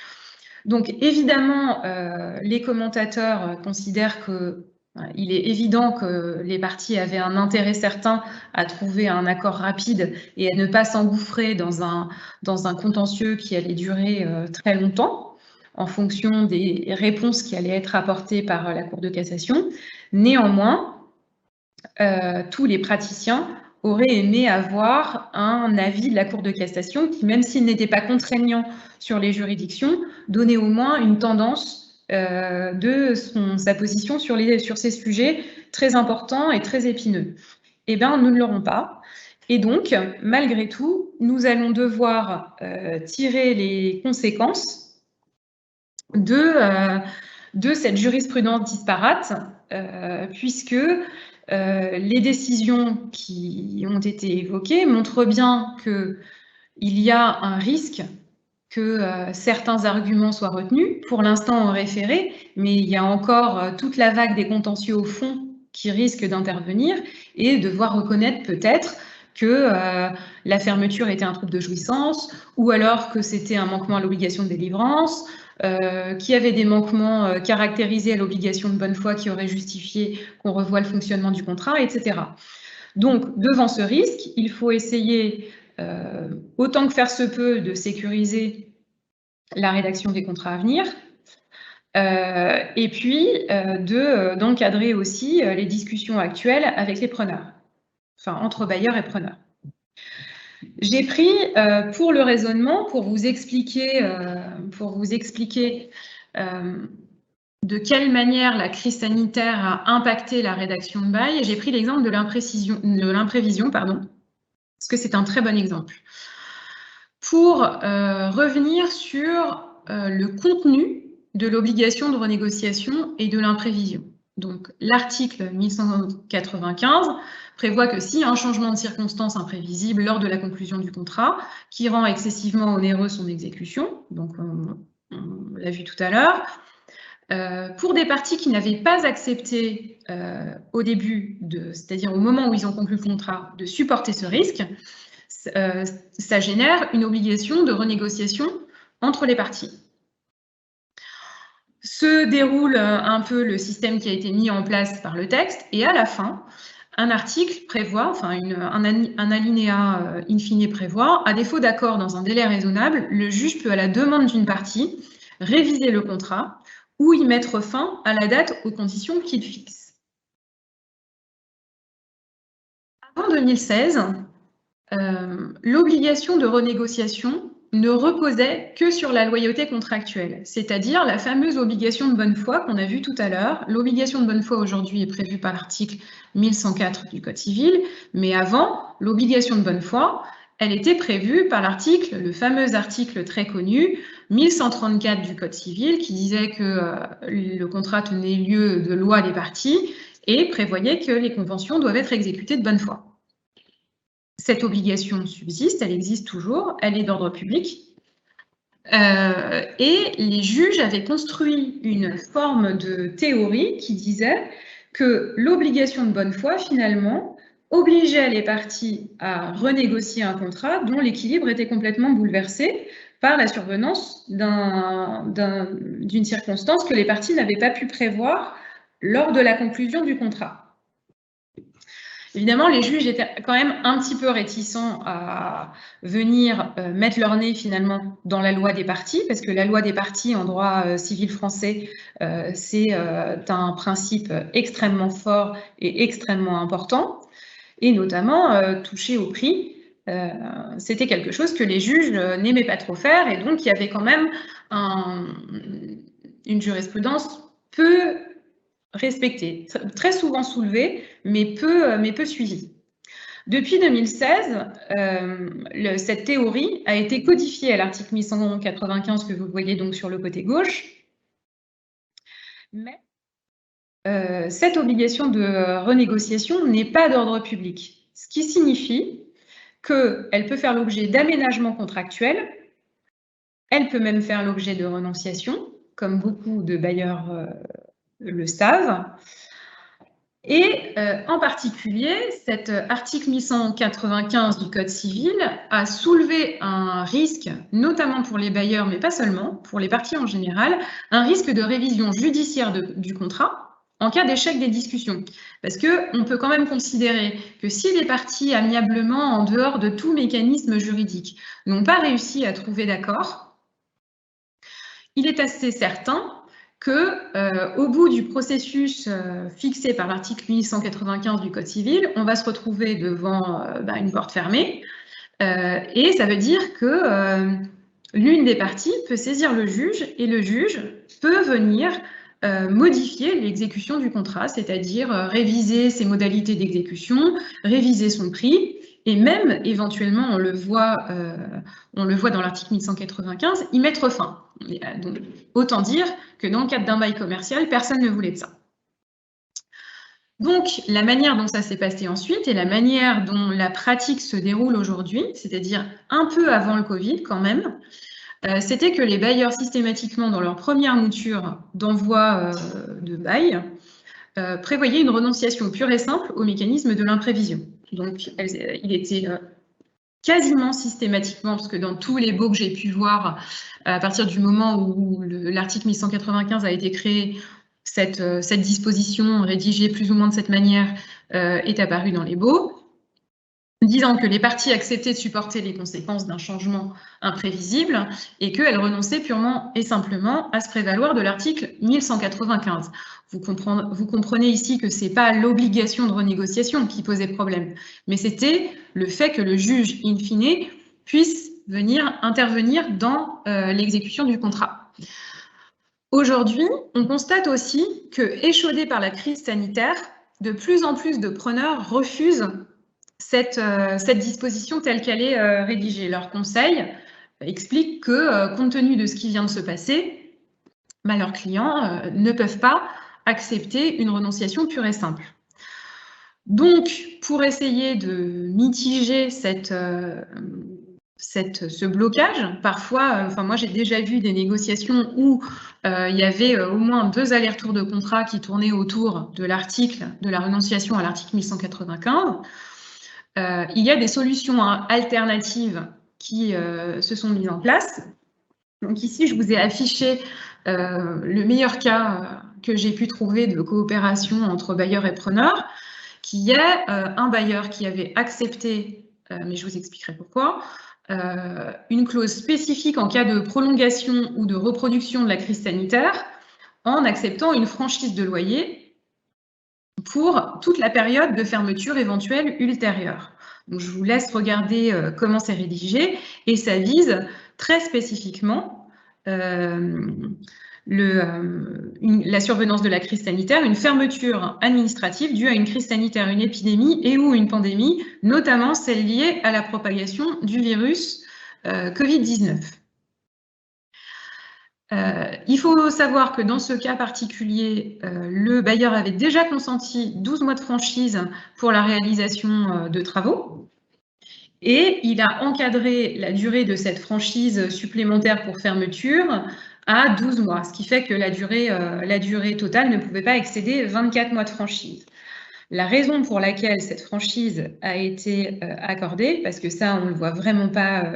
[SPEAKER 1] Donc évidemment, les commentateurs considèrent qu'il est évident que les parties avaient un intérêt certain à trouver un accord rapide et à ne pas s'engouffrer dans un contentieux qui allait durer très longtemps en fonction des réponses qui allaient être apportées par la Cour de cassation. Néanmoins, tous les praticiens auraient aimé avoir un avis de la Cour de cassation qui, même s'il n'était pas contraignant sur les juridictions, donnait au moins une tendance de sa position sur ces sujets très importants et très épineux. Eh bien, nous ne l'aurons pas. Et donc, malgré tout, nous allons devoir tirer les conséquences de cette jurisprudence disparate, puisque les décisions qui ont été évoquées montrent bien qu'il y a un risque que certains arguments soient retenus, pour l'instant en référé, mais il y a encore toute la vague des contentieux au fond qui risque d'intervenir et devoir reconnaître peut-être que la fermeture était un trouble de jouissance, ou alors que c'était un manquement à l'obligation de délivrance, qu'il y avait des manquements caractérisés à l'obligation de bonne foi qui auraient justifié qu'on revoie le fonctionnement du contrat, etc. Donc, devant ce risque, il faut essayer, autant que faire se peut, de sécuriser la rédaction des contrats à venir, et puis d'encadrer aussi les discussions actuelles avec les preneurs, enfin entre bailleurs et preneurs. J'ai pris pour le raisonnement, pour vous expliquer de quelle manière la crise sanitaire a impacté la rédaction de bail, j'ai pris l'exemple de l'imprévision, parce que c'est un très bon exemple. Pour revenir sur le contenu de l'obligation de renégociation et de l'imprévision. Donc, l'article 1195 prévoit que si un changement de circonstance imprévisible lors de la conclusion du contrat, qui rend excessivement onéreux son exécution, donc on l'a vu tout à l'heure, pour des parties qui n'avaient pas accepté au début, c'est-à-dire au moment où ils ont conclu le contrat, de supporter ce risque, ça génère une obligation de renégociation entre les parties. Se déroule un peu le système qui a été mis en place par le texte, et à la fin, un article prévoit, enfin un alinéa in fine prévoit, à défaut d'accord dans un délai raisonnable, le juge peut, à la demande d'une partie, réviser le contrat ou y mettre fin à la date aux conditions qu'il fixe. Avant 2016, l'obligation de renégociation ne reposait que sur la loyauté contractuelle, c'est-à-dire la fameuse obligation de bonne foi qu'on a vue tout à l'heure. L'obligation de bonne foi aujourd'hui est prévue par l'article 1104 du Code civil, mais avant, l'obligation de bonne foi, elle était prévue par le fameux article très connu, 1134 du Code civil, qui disait que le contrat tenait lieu de loi des parties et prévoyait que les conventions doivent être exécutées de bonne foi. Cette obligation subsiste, elle existe toujours, elle est d'ordre public. Et les juges avaient construit une forme de théorie qui disait que l'obligation de bonne foi, finalement, obligeait les parties à renégocier un contrat dont l'équilibre était complètement bouleversé par la survenance d'une circonstance que les parties n'avaient pas pu prévoir lors de la conclusion du contrat. Évidemment, les juges étaient quand même un petit peu réticents à venir mettre leur nez finalement dans la loi des parties, parce que la loi des parties en droit civil français, c'est un principe extrêmement fort et extrêmement important, et notamment toucher au prix. C'était quelque chose que les juges n'aimaient pas trop faire, et donc il y avait quand même une jurisprudence peu respecté, très souvent soulevé, mais peu suivi. Depuis 2016, cette théorie a été codifiée à l'article 1195 que vous voyez donc sur le côté gauche. Mais cette obligation de renégociation n'est pas d'ordre public, ce qui signifie qu'elle peut faire l'objet d'aménagements contractuels, elle peut même faire l'objet de renonciation, comme beaucoup de bailleurs le savent. Et en particulier, cet article 1195 du Code civil a soulevé un risque, notamment pour les bailleurs, mais pas seulement, pour les parties en général, un risque de révision judiciaire du contrat en cas d'échec des discussions. Parce qu'on peut quand même considérer que si les parties amiablement, en dehors de tout mécanisme juridique, n'ont pas réussi à trouver d'accord, il est assez certain qu'au bout du processus fixé par l'article 1195 du Code civil, on va se retrouver devant une porte fermée. Et ça veut dire que l'une des parties peut saisir le juge et le juge peut venir modifier l'exécution du contrat, c'est-à-dire réviser ses modalités d'exécution, réviser son prix, et même éventuellement, on le voit dans l'article 1195, y mettre fin. Donc, autant dire que dans le cadre d'un bail commercial, personne ne voulait de ça. Donc, la manière dont ça s'est passé ensuite et la manière dont la pratique se déroule aujourd'hui, c'est-à-dire un peu avant le Covid quand même, c'était que les bailleurs systématiquement dans leur première mouture d'envoi de bail prévoyaient une renonciation pure et simple au mécanisme de l'imprévision. Donc, il était quasiment systématiquement, parce que dans tous les baux que j'ai pu voir, à partir du moment où l'article 1195 a été créé, cette disposition rédigée plus ou moins de cette manière est apparue dans les baux, disant que les parties acceptaient de supporter les conséquences d'un changement imprévisible et qu'elles renonçaient purement et simplement à se prévaloir de l'article 1195. Vous comprenez ici que ce n'est pas l'obligation de renégociation qui posait problème, mais c'était le fait que le juge, in fine, puisse venir intervenir dans l'exécution du contrat. Aujourd'hui, on constate aussi que, échaudés par la crise sanitaire, de plus en plus de preneurs refusent cette disposition telle qu'elle est rédigée. Leur conseil explique que, compte tenu de ce qui vient de se passer, leurs clients ne peuvent pas accepter une renonciation pure et simple. Donc, pour essayer de mitiger ce blocage, parfois, moi j'ai déjà vu des négociations où il y avait au moins 2 allers-retours de contrat qui tournaient autour de l'article, de la renonciation à l'article 1195. Il y a des solutions alternatives qui se sont mises en place. Donc ici, je vous ai affiché le meilleur cas que j'ai pu trouver de coopération entre bailleurs et preneurs, qui est un bailleur qui avait accepté, mais je vous expliquerai pourquoi, une clause spécifique en cas de prolongation ou de reproduction de la crise sanitaire en acceptant une franchise de loyer pour toute la période de fermeture éventuelle ultérieure. Donc, je vous laisse regarder comment c'est rédigé et ça vise très spécifiquement la survenance de la crise sanitaire, une fermeture administrative due à une crise sanitaire, une épidémie et ou une pandémie, notamment celle liée à la propagation du virus Covid-19. Il faut savoir que dans ce cas particulier, le bailleur avait déjà consenti 12 mois de franchise pour la réalisation de travaux et il a encadré la durée de cette franchise supplémentaire pour fermeture à 12 mois, ce qui fait que la durée totale ne pouvait pas excéder 24 mois de franchise. La raison pour laquelle cette franchise a été accordée, parce que ça, on ne le voit vraiment pas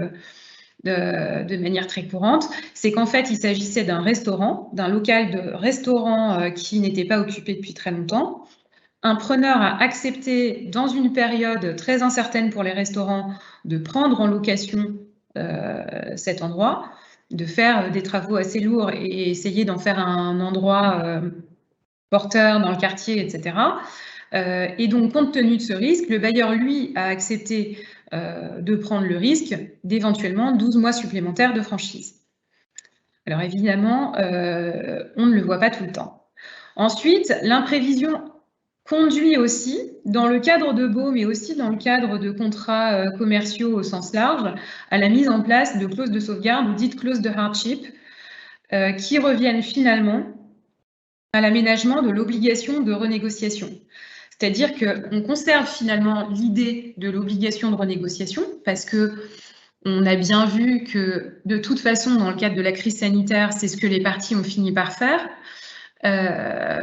[SPEAKER 1] de manière très courante, c'est qu'en fait, il s'agissait d'un restaurant, d'un local de restaurant qui n'était pas occupé depuis très longtemps. Un preneur a accepté, dans une période très incertaine pour les restaurants, de prendre en location cet endroit, de faire des travaux assez lourds et essayer d'en faire un endroit porteur dans le quartier, etc. Et donc, compte tenu de ce risque, le bailleur, lui, a accepté de prendre le risque d'éventuellement 12 mois supplémentaires de franchise. Alors évidemment, on ne le voit pas tout le temps. Ensuite, l'imprévision conduit aussi, dans le cadre de baux, mais aussi dans le cadre de contrats commerciaux au sens large, à la mise en place de clauses de sauvegarde ou dites clauses de hardship, qui reviennent finalement à l'aménagement de l'obligation de renégociation. C'est-à-dire qu'on conserve finalement l'idée de l'obligation de renégociation, parce qu'on a bien vu que, de toute façon, dans le cadre de la crise sanitaire, c'est ce que les parties ont fini par faire,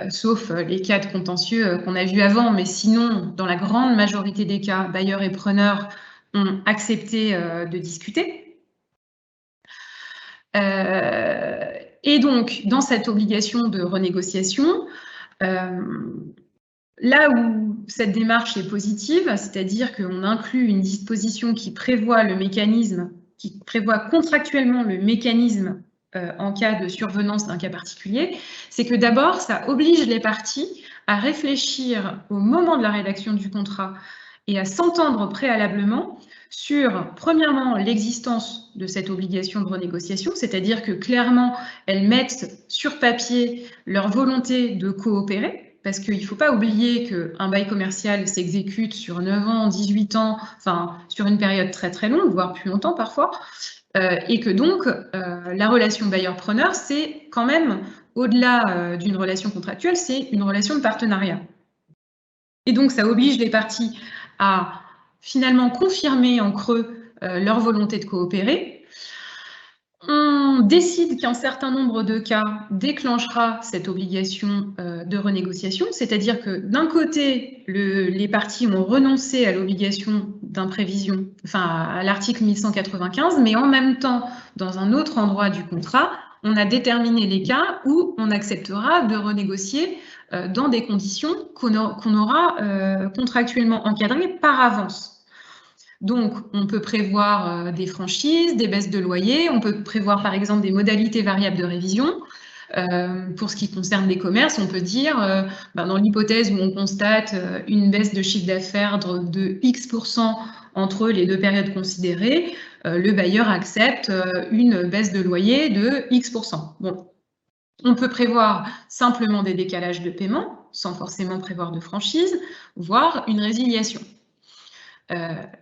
[SPEAKER 1] sauf les cas de contentieux qu'on a vus avant, mais sinon, dans la grande majorité des cas, bailleurs et preneurs ont accepté de discuter. Et donc, dans cette obligation de renégociation, là où cette démarche est positive, c'est-à-dire qu'on inclut une disposition qui prévoit le mécanisme, qui prévoit contractuellement le mécanisme en cas de survenance d'un cas particulier, c'est que d'abord, ça oblige les parties à réfléchir au moment de la rédaction du contrat et à s'entendre préalablement sur, premièrement, l'existence de cette obligation de renégociation, c'est-à-dire que clairement, elles mettent sur papier leur volonté de coopérer, parce qu'il ne faut pas oublier qu'un bail commercial s'exécute sur 9 ans, 18 ans, enfin sur une période très très longue, voire plus longtemps parfois, et que donc la relation bailleur-preneur, c'est quand même, au-delà d'une relation contractuelle, c'est une relation de partenariat. Et donc ça oblige les parties à finalement confirmer en creux leur volonté de coopérer. On décide qu'un certain nombre de cas déclenchera cette obligation de renégociation, c'est-à-dire que d'un côté, les parties ont renoncé à l'obligation d'imprévision, enfin à l'article 1195, mais en même temps, dans un autre endroit du contrat, on a déterminé les cas où on acceptera de renégocier dans des conditions qu'on aura contractuellement encadrées par avance. Donc, on peut prévoir des franchises, des baisses de loyer, on peut prévoir par exemple des modalités variables de révision. Pour ce qui concerne les commerces, on peut dire, dans l'hypothèse où on constate une baisse de chiffre d'affaires de X% entre les deux périodes considérées, le bailleur accepte une baisse de loyer de X%. Bon. On peut prévoir simplement des décalages de paiement, sans forcément prévoir de franchise, voire une résiliation.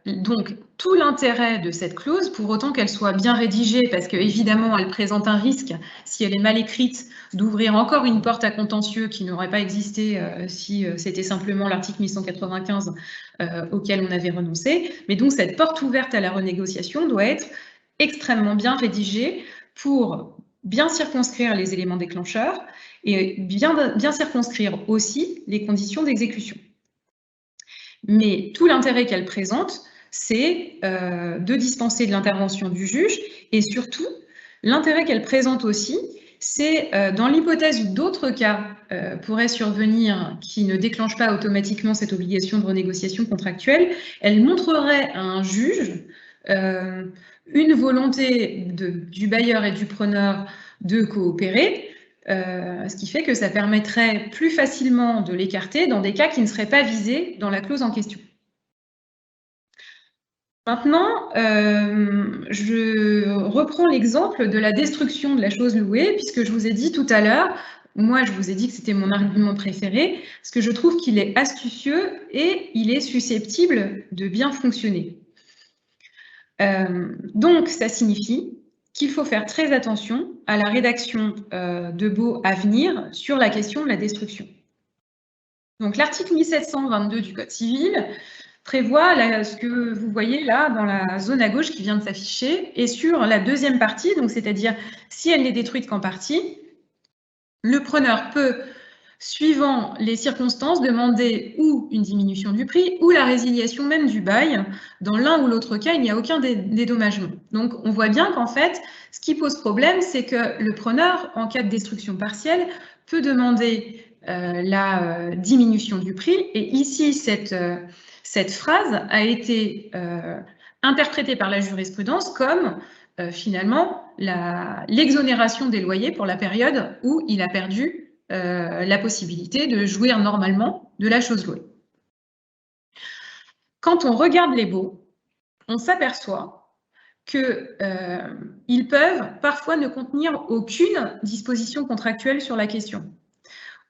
[SPEAKER 1] Donc, tout l'intérêt de cette clause, pour autant qu'elle soit bien rédigée, parce qu'évidemment, elle présente un risque, si elle est mal écrite, d'ouvrir encore une porte à contentieux qui n'aurait pas existé si c'était simplement l'article 1195 auquel on avait renoncé. Mais donc, cette porte ouverte à la renégociation doit être extrêmement bien rédigée pour bien circonscrire les éléments déclencheurs et bien circonscrire aussi les conditions d'exécution. Mais tout l'intérêt qu'elle présente, c'est de dispenser de l'intervention du juge, et surtout, l'intérêt qu'elle présente aussi, c'est dans l'hypothèse où d'autres cas pourraient survenir qui ne déclenchent pas automatiquement cette obligation de renégociation contractuelle, elle montrerait à un juge une volonté du bailleur et du preneur de coopérer, ce qui fait que ça permettrait plus facilement de l'écarter dans des cas qui ne seraient pas visés dans la clause en question. Maintenant, je reprends l'exemple de la destruction de la chose louée, puisque je vous ai dit tout à l'heure, moi je vous ai dit que c'était mon argument préféré, parce que je trouve qu'il est astucieux et il est susceptible de bien fonctionner. Donc, ça signifie qu'il faut faire très attention à la rédaction de baux à venir sur la question de la destruction. Donc, l'article 1722 du Code civil prévoit ce que vous voyez là dans la zone à gauche qui vient de s'afficher, et sur la deuxième partie, donc c'est-à-dire si elle n'est détruite qu'en partie, le preneur peut, suivant les circonstances, demander ou une diminution du prix ou la résiliation même du bail. Dans l'un ou l'autre cas, il n'y a aucun dédommagement. Donc, on voit bien qu'en fait, ce qui pose problème, c'est que le preneur, en cas de destruction partielle, peut demander la diminution du prix. Et ici, cette phrase a été interprétée par la jurisprudence comme finalement l'exonération des loyers pour la période où il a perdu la possibilité de jouir normalement de la chose louée. Quand on regarde les baux, on s'aperçoit qu'ils peuvent parfois ne contenir aucune disposition contractuelle sur la question.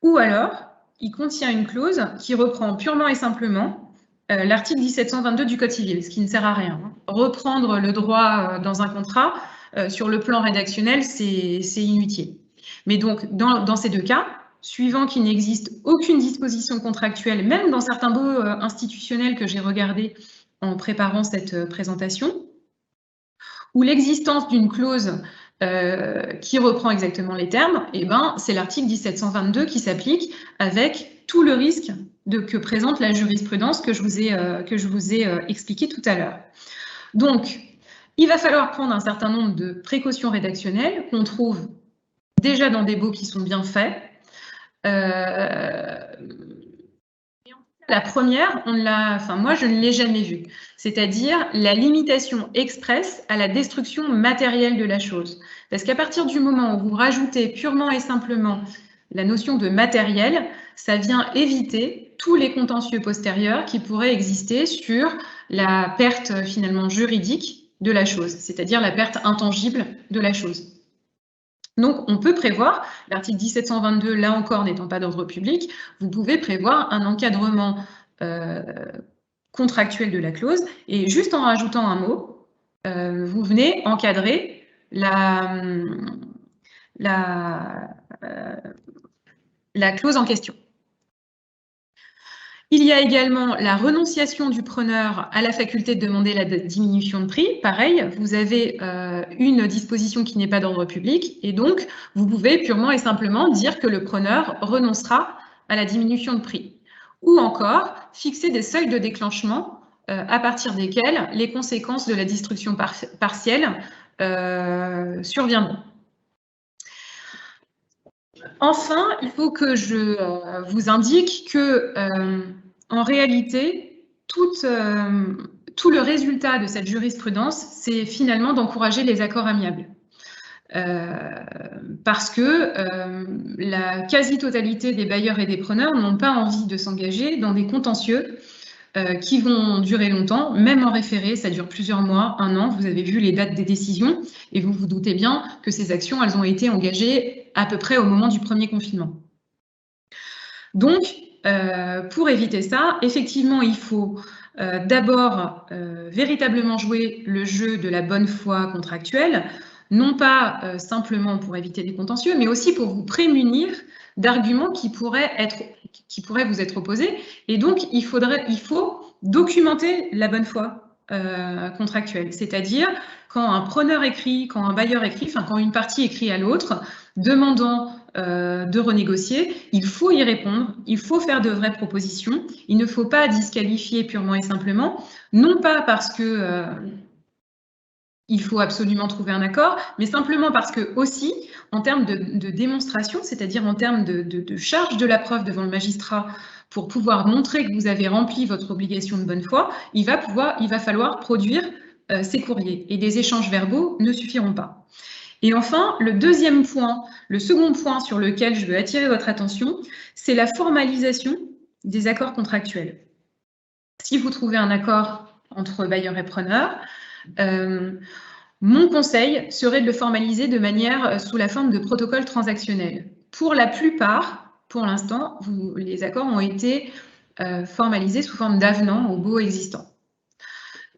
[SPEAKER 1] Ou alors, il contient une clause qui reprend purement et simplement l'article 1722 du Code civil, ce qui ne sert à rien. Reprendre le droit dans un contrat, sur le plan rédactionnel, c'est inutile. Mais donc, dans ces deux cas, suivant qu'il n'existe aucune disposition contractuelle, même dans certains baux institutionnels que j'ai regardés en préparant cette présentation, ou l'existence d'une clause qui reprend exactement les termes, eh ben, c'est l'article 1722 qui s'applique avec tout le risque que présente la jurisprudence que je vous ai expliqué tout à l'heure. Donc, il va falloir prendre un certain nombre de précautions rédactionnelles qu'on trouve déjà dans des baux qui sont bien faits. La première, moi je ne l'ai jamais vue, c'est-à-dire la limitation expresse à la destruction matérielle de la chose. Parce qu'à partir du moment où vous rajoutez purement et simplement la notion de matériel, ça vient éviter tous les contentieux postérieurs qui pourraient exister sur la perte finalement juridique de la chose, c'est-à-dire la perte intangible de la chose. Donc, on peut prévoir, l'article 1722, là encore n'étant pas d'ordre public, vous pouvez prévoir un encadrement contractuel de la clause, et juste en rajoutant un mot, vous venez encadrer la clause en question. Il y a également la renonciation du preneur à la faculté de demander la diminution de prix. Pareil, vous avez une disposition qui n'est pas d'ordre public et donc vous pouvez purement et simplement dire que le preneur renoncera à la diminution de prix. Ou encore, fixer des seuils de déclenchement à partir desquels les conséquences de la destruction partielle surviendront. Enfin, il faut que je vous indique que, en réalité, tout le résultat de cette jurisprudence, c'est finalement d'encourager les accords amiables. Parce que la quasi-totalité des bailleurs et des preneurs n'ont pas envie de s'engager dans des contentieux qui vont durer longtemps, même en référé, ça dure plusieurs mois, 1 an, vous avez vu les dates des décisions, et vous vous doutez bien que ces actions, elles ont été engagées à peu près au moment du premier confinement. Donc, pour éviter ça, effectivement, il faut d'abord véritablement jouer le jeu de la bonne foi contractuelle, non pas simplement pour éviter les contentieux, mais aussi pour vous prémunir d'arguments qui pourraient vous être opposés. Et donc, il faut documenter la bonne foi contractuelle. C'est-à-dire, quand un preneur écrit, quand un bailleur écrit, enfin, quand une partie écrit à l'autre, demandant de renégocier, il faut y répondre, il faut faire de vraies propositions. Il ne faut pas disqualifier purement et simplement, non pas parce que il faut absolument trouver un accord, mais simplement parce que aussi, en termes de démonstration, c'est-à-dire en termes de charge de la preuve devant le magistrat, pour pouvoir montrer que vous avez rempli votre obligation de bonne foi, il va falloir produire ces courriers. Et des échanges verbaux ne suffiront pas. Et enfin, le second point sur lequel je veux attirer votre attention, c'est la formalisation des accords contractuels. Si vous trouvez un accord entre bailleur et preneur, mon conseil serait de le formaliser de manière sous la forme de protocole transactionnel. Pour la plupart, pour l'instant, les accords ont été formalisés sous forme d'avenants aux baux existants.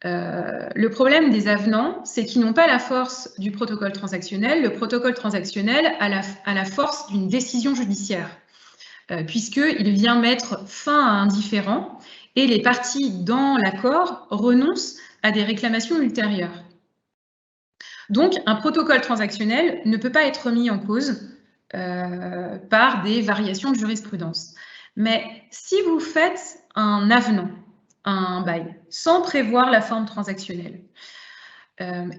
[SPEAKER 1] Le problème des avenants, c'est qu'ils n'ont pas la force du protocole transactionnel. Le protocole transactionnel a la force d'une décision judiciaire, puisqu'il vient mettre fin à un différend et les parties dans l'accord renoncent à des réclamations ultérieures. Donc, un protocole transactionnel ne peut pas être mis en cause par des variations de jurisprudence. Mais si vous faites un avenant, un bail, sans prévoir la forme transactionnelle,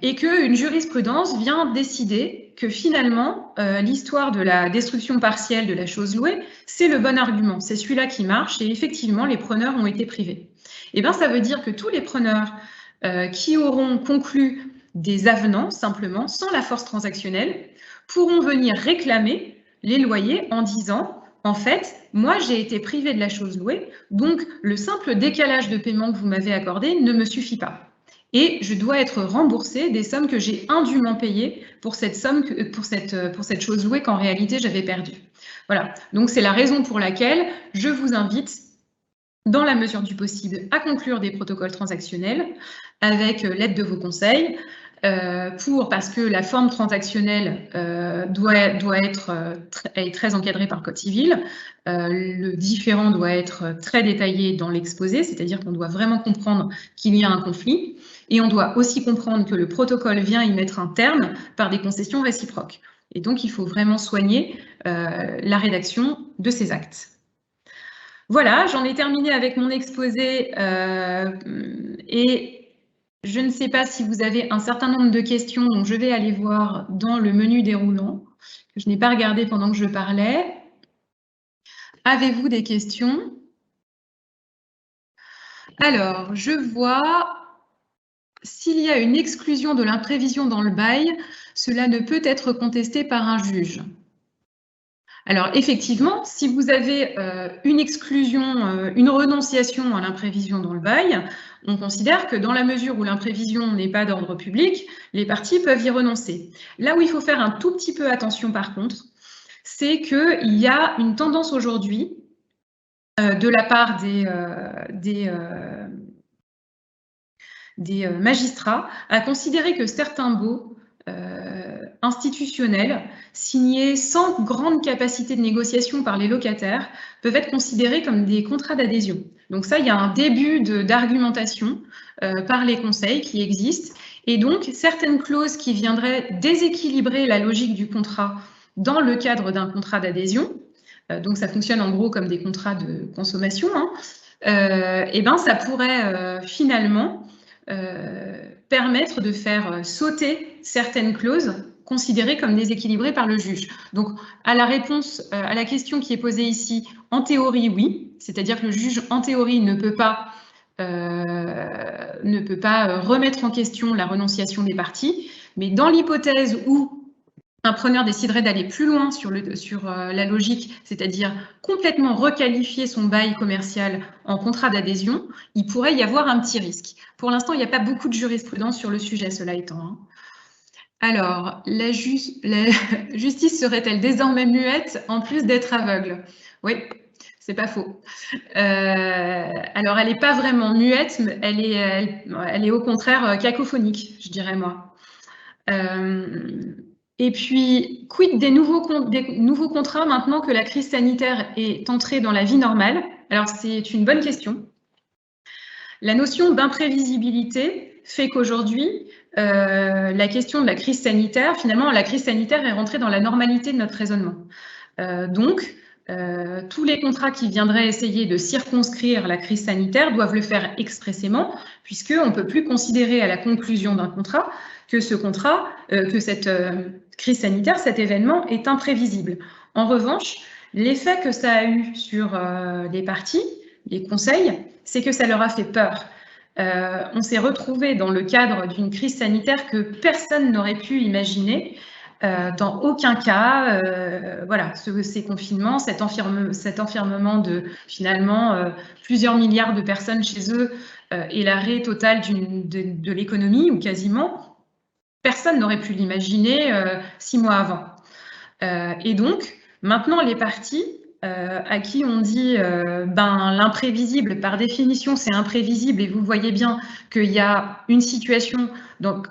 [SPEAKER 1] et qu'une jurisprudence vient décider que finalement, l'histoire de la destruction partielle de la chose louée, c'est le bon argument, c'est celui-là qui marche, et effectivement, les preneurs ont été privés. Et bien, ça veut dire que tous les preneurs qui auront conclu des avenants, simplement, sans la force transactionnelle, pourront venir réclamer les loyers en disant, en fait, moi, j'ai été privé de la chose louée, donc le simple décalage de paiement que vous m'avez accordé ne me suffit pas. et je dois être remboursée des sommes que j'ai indûment payées pour cette chose louée qu'en réalité j'avais perdue. Voilà, donc c'est la raison pour laquelle je vous invite, dans la mesure du possible, à conclure des protocoles transactionnels avec l'aide de vos conseils, parce que la forme transactionnelle est très encadrée par le Code civil. Le différend doit être très détaillé dans l'exposé, c'est-à-dire qu'on doit vraiment comprendre qu'il y a un conflit, et on doit aussi comprendre que le protocole vient y mettre un terme par des concessions réciproques. Et donc, il faut vraiment soigner la rédaction de ces actes. Voilà, j'en ai terminé avec mon exposé et je ne sais pas si vous avez un certain nombre de questions, donc je vais aller voir dans le menu déroulant, que je n'ai pas regardé pendant que je parlais. Avez-vous des questions? Alors, je vois, s'il y a une exclusion de l'imprévision dans le bail, cela ne peut être contesté par un juge. Alors, effectivement, si vous avez une exclusion, une renonciation à l'imprévision dans le bail, on considère que dans la mesure où l'imprévision n'est pas d'ordre public, les parties peuvent y renoncer. Là où il faut faire un tout petit peu attention, par contre, c'est qu'il y a une tendance aujourd'hui de la part des magistrats à considérer que certains baux institutionnels, signés sans grande capacité de négociation par les locataires, peuvent être considérés comme des contrats d'adhésion. Donc ça, il y a un début d'argumentation par les conseils qui existent. Et donc, certaines clauses qui viendraient déséquilibrer la logique du contrat dans le cadre d'un contrat d'adhésion, donc ça fonctionne en gros comme des contrats de consommation, et ben ça pourrait finalement permettre de faire sauter certaines clauses considérées comme déséquilibrées par le juge. Donc, à la réponse à la question qui est posée ici, en théorie, oui, c'est-à-dire que le juge, en théorie, ne peut pas remettre en question la renonciation des parties, mais dans l'hypothèse où un preneur déciderait d'aller plus loin sur la logique, c'est-à-dire complètement requalifier son bail commercial en contrat d'adhésion, il pourrait y avoir un petit risque. Pour l'instant, il n'y a pas beaucoup de jurisprudence sur le sujet, cela étant. Alors, la justice serait-elle désormais muette en plus d'être aveugle? Oui, c'est pas faux. Alors, elle n'est pas vraiment muette, mais elle est au contraire cacophonique, je dirais moi. Et puis, quid des nouveaux contrats maintenant que la crise sanitaire est entrée dans la vie normale? Alors, c'est une bonne question. La notion d'imprévisibilité fait qu'aujourd'hui, la question de la crise sanitaire, finalement, la crise sanitaire est rentrée dans la normalité de notre raisonnement. Donc, tous les contrats qui viendraient essayer de circonscrire la crise sanitaire doivent le faire expressément, puisqu'on ne peut plus considérer à la conclusion d'un contrat que cette crise sanitaire, cet événement est imprévisible. En revanche, l'effet que ça a eu sur les parties, les conseils, c'est que ça leur a fait peur. On s'est retrouvé dans le cadre d'une crise sanitaire que personne n'aurait pu imaginer. Dans aucun cas, voilà, ces confinements, cet enfermement de finalement plusieurs milliards de personnes chez eux et l'arrêt total de l'économie, ou quasiment, personne n'aurait pu l'imaginer 6 mois avant. Et donc, maintenant, les parties à qui on dit l'imprévisible, par définition, c'est imprévisible, et vous voyez bien qu'il y a une situation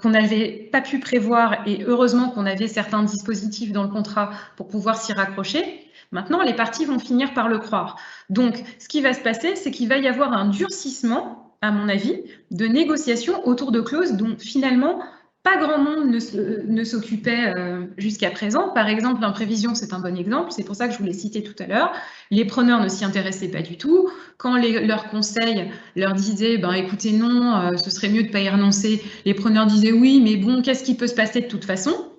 [SPEAKER 1] qu'on n'avait pas pu prévoir, et heureusement qu'on avait certains dispositifs dans le contrat pour pouvoir s'y raccrocher. Maintenant, les parties vont finir par le croire. Donc, ce qui va se passer, c'est qu'il va y avoir un durcissement, à mon avis, de négociations autour de clauses dont finalement pas grand monde ne s'occupait jusqu'à présent. Par exemple, l'imprévision, c'est un bon exemple. C'est pour ça que je vous l'ai cité tout à l'heure. Les preneurs ne s'y intéressaient pas du tout. Quand leurs conseils leur disaient écoutez, non, ce serait mieux de ne pas y renoncer, les preneurs disaient oui, mais bon, qu'est-ce qui peut se passer de toute façon?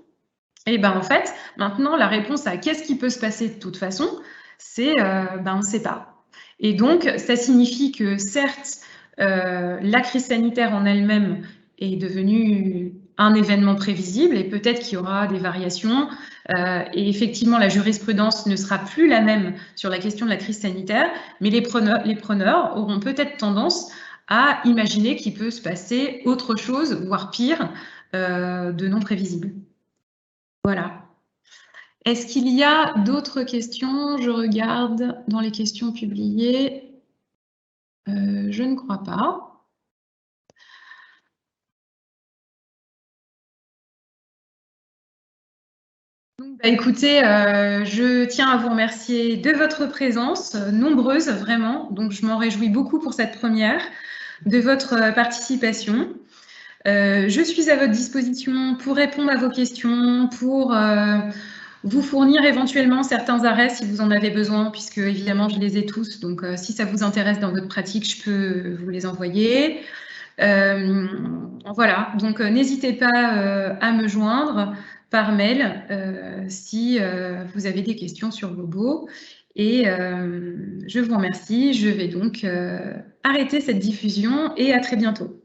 [SPEAKER 1] Et en fait, maintenant, la réponse à qu'est-ce qui peut se passer de toute façon, c'est on ne sait pas. Et donc, ça signifie que certes, la crise sanitaire en elle-même est devenue un événement prévisible, et peut-être qu'il y aura des variations, et effectivement la jurisprudence ne sera plus la même sur la question de la crise sanitaire, mais les preneurs auront peut-être tendance à imaginer qu'il peut se passer autre chose, voire pire, de non prévisible. Voilà. Est-ce qu'il y a d'autres questions? Je regarde dans les questions publiées. Je ne crois pas. Bah, écoutez, je tiens à vous remercier de votre présence, nombreuse vraiment, donc je m'en réjouis beaucoup pour cette première, de votre participation. Je suis à votre disposition pour répondre à vos questions, pour vous fournir éventuellement certains arrêts si vous en avez besoin, puisque évidemment je les ai tous, donc si ça vous intéresse dans votre pratique, je peux vous les envoyer. Voilà, donc n'hésitez pas à me joindre par mail si vous avez des questions sur Globo. Et je vous remercie. Je vais donc arrêter cette diffusion et à très bientôt.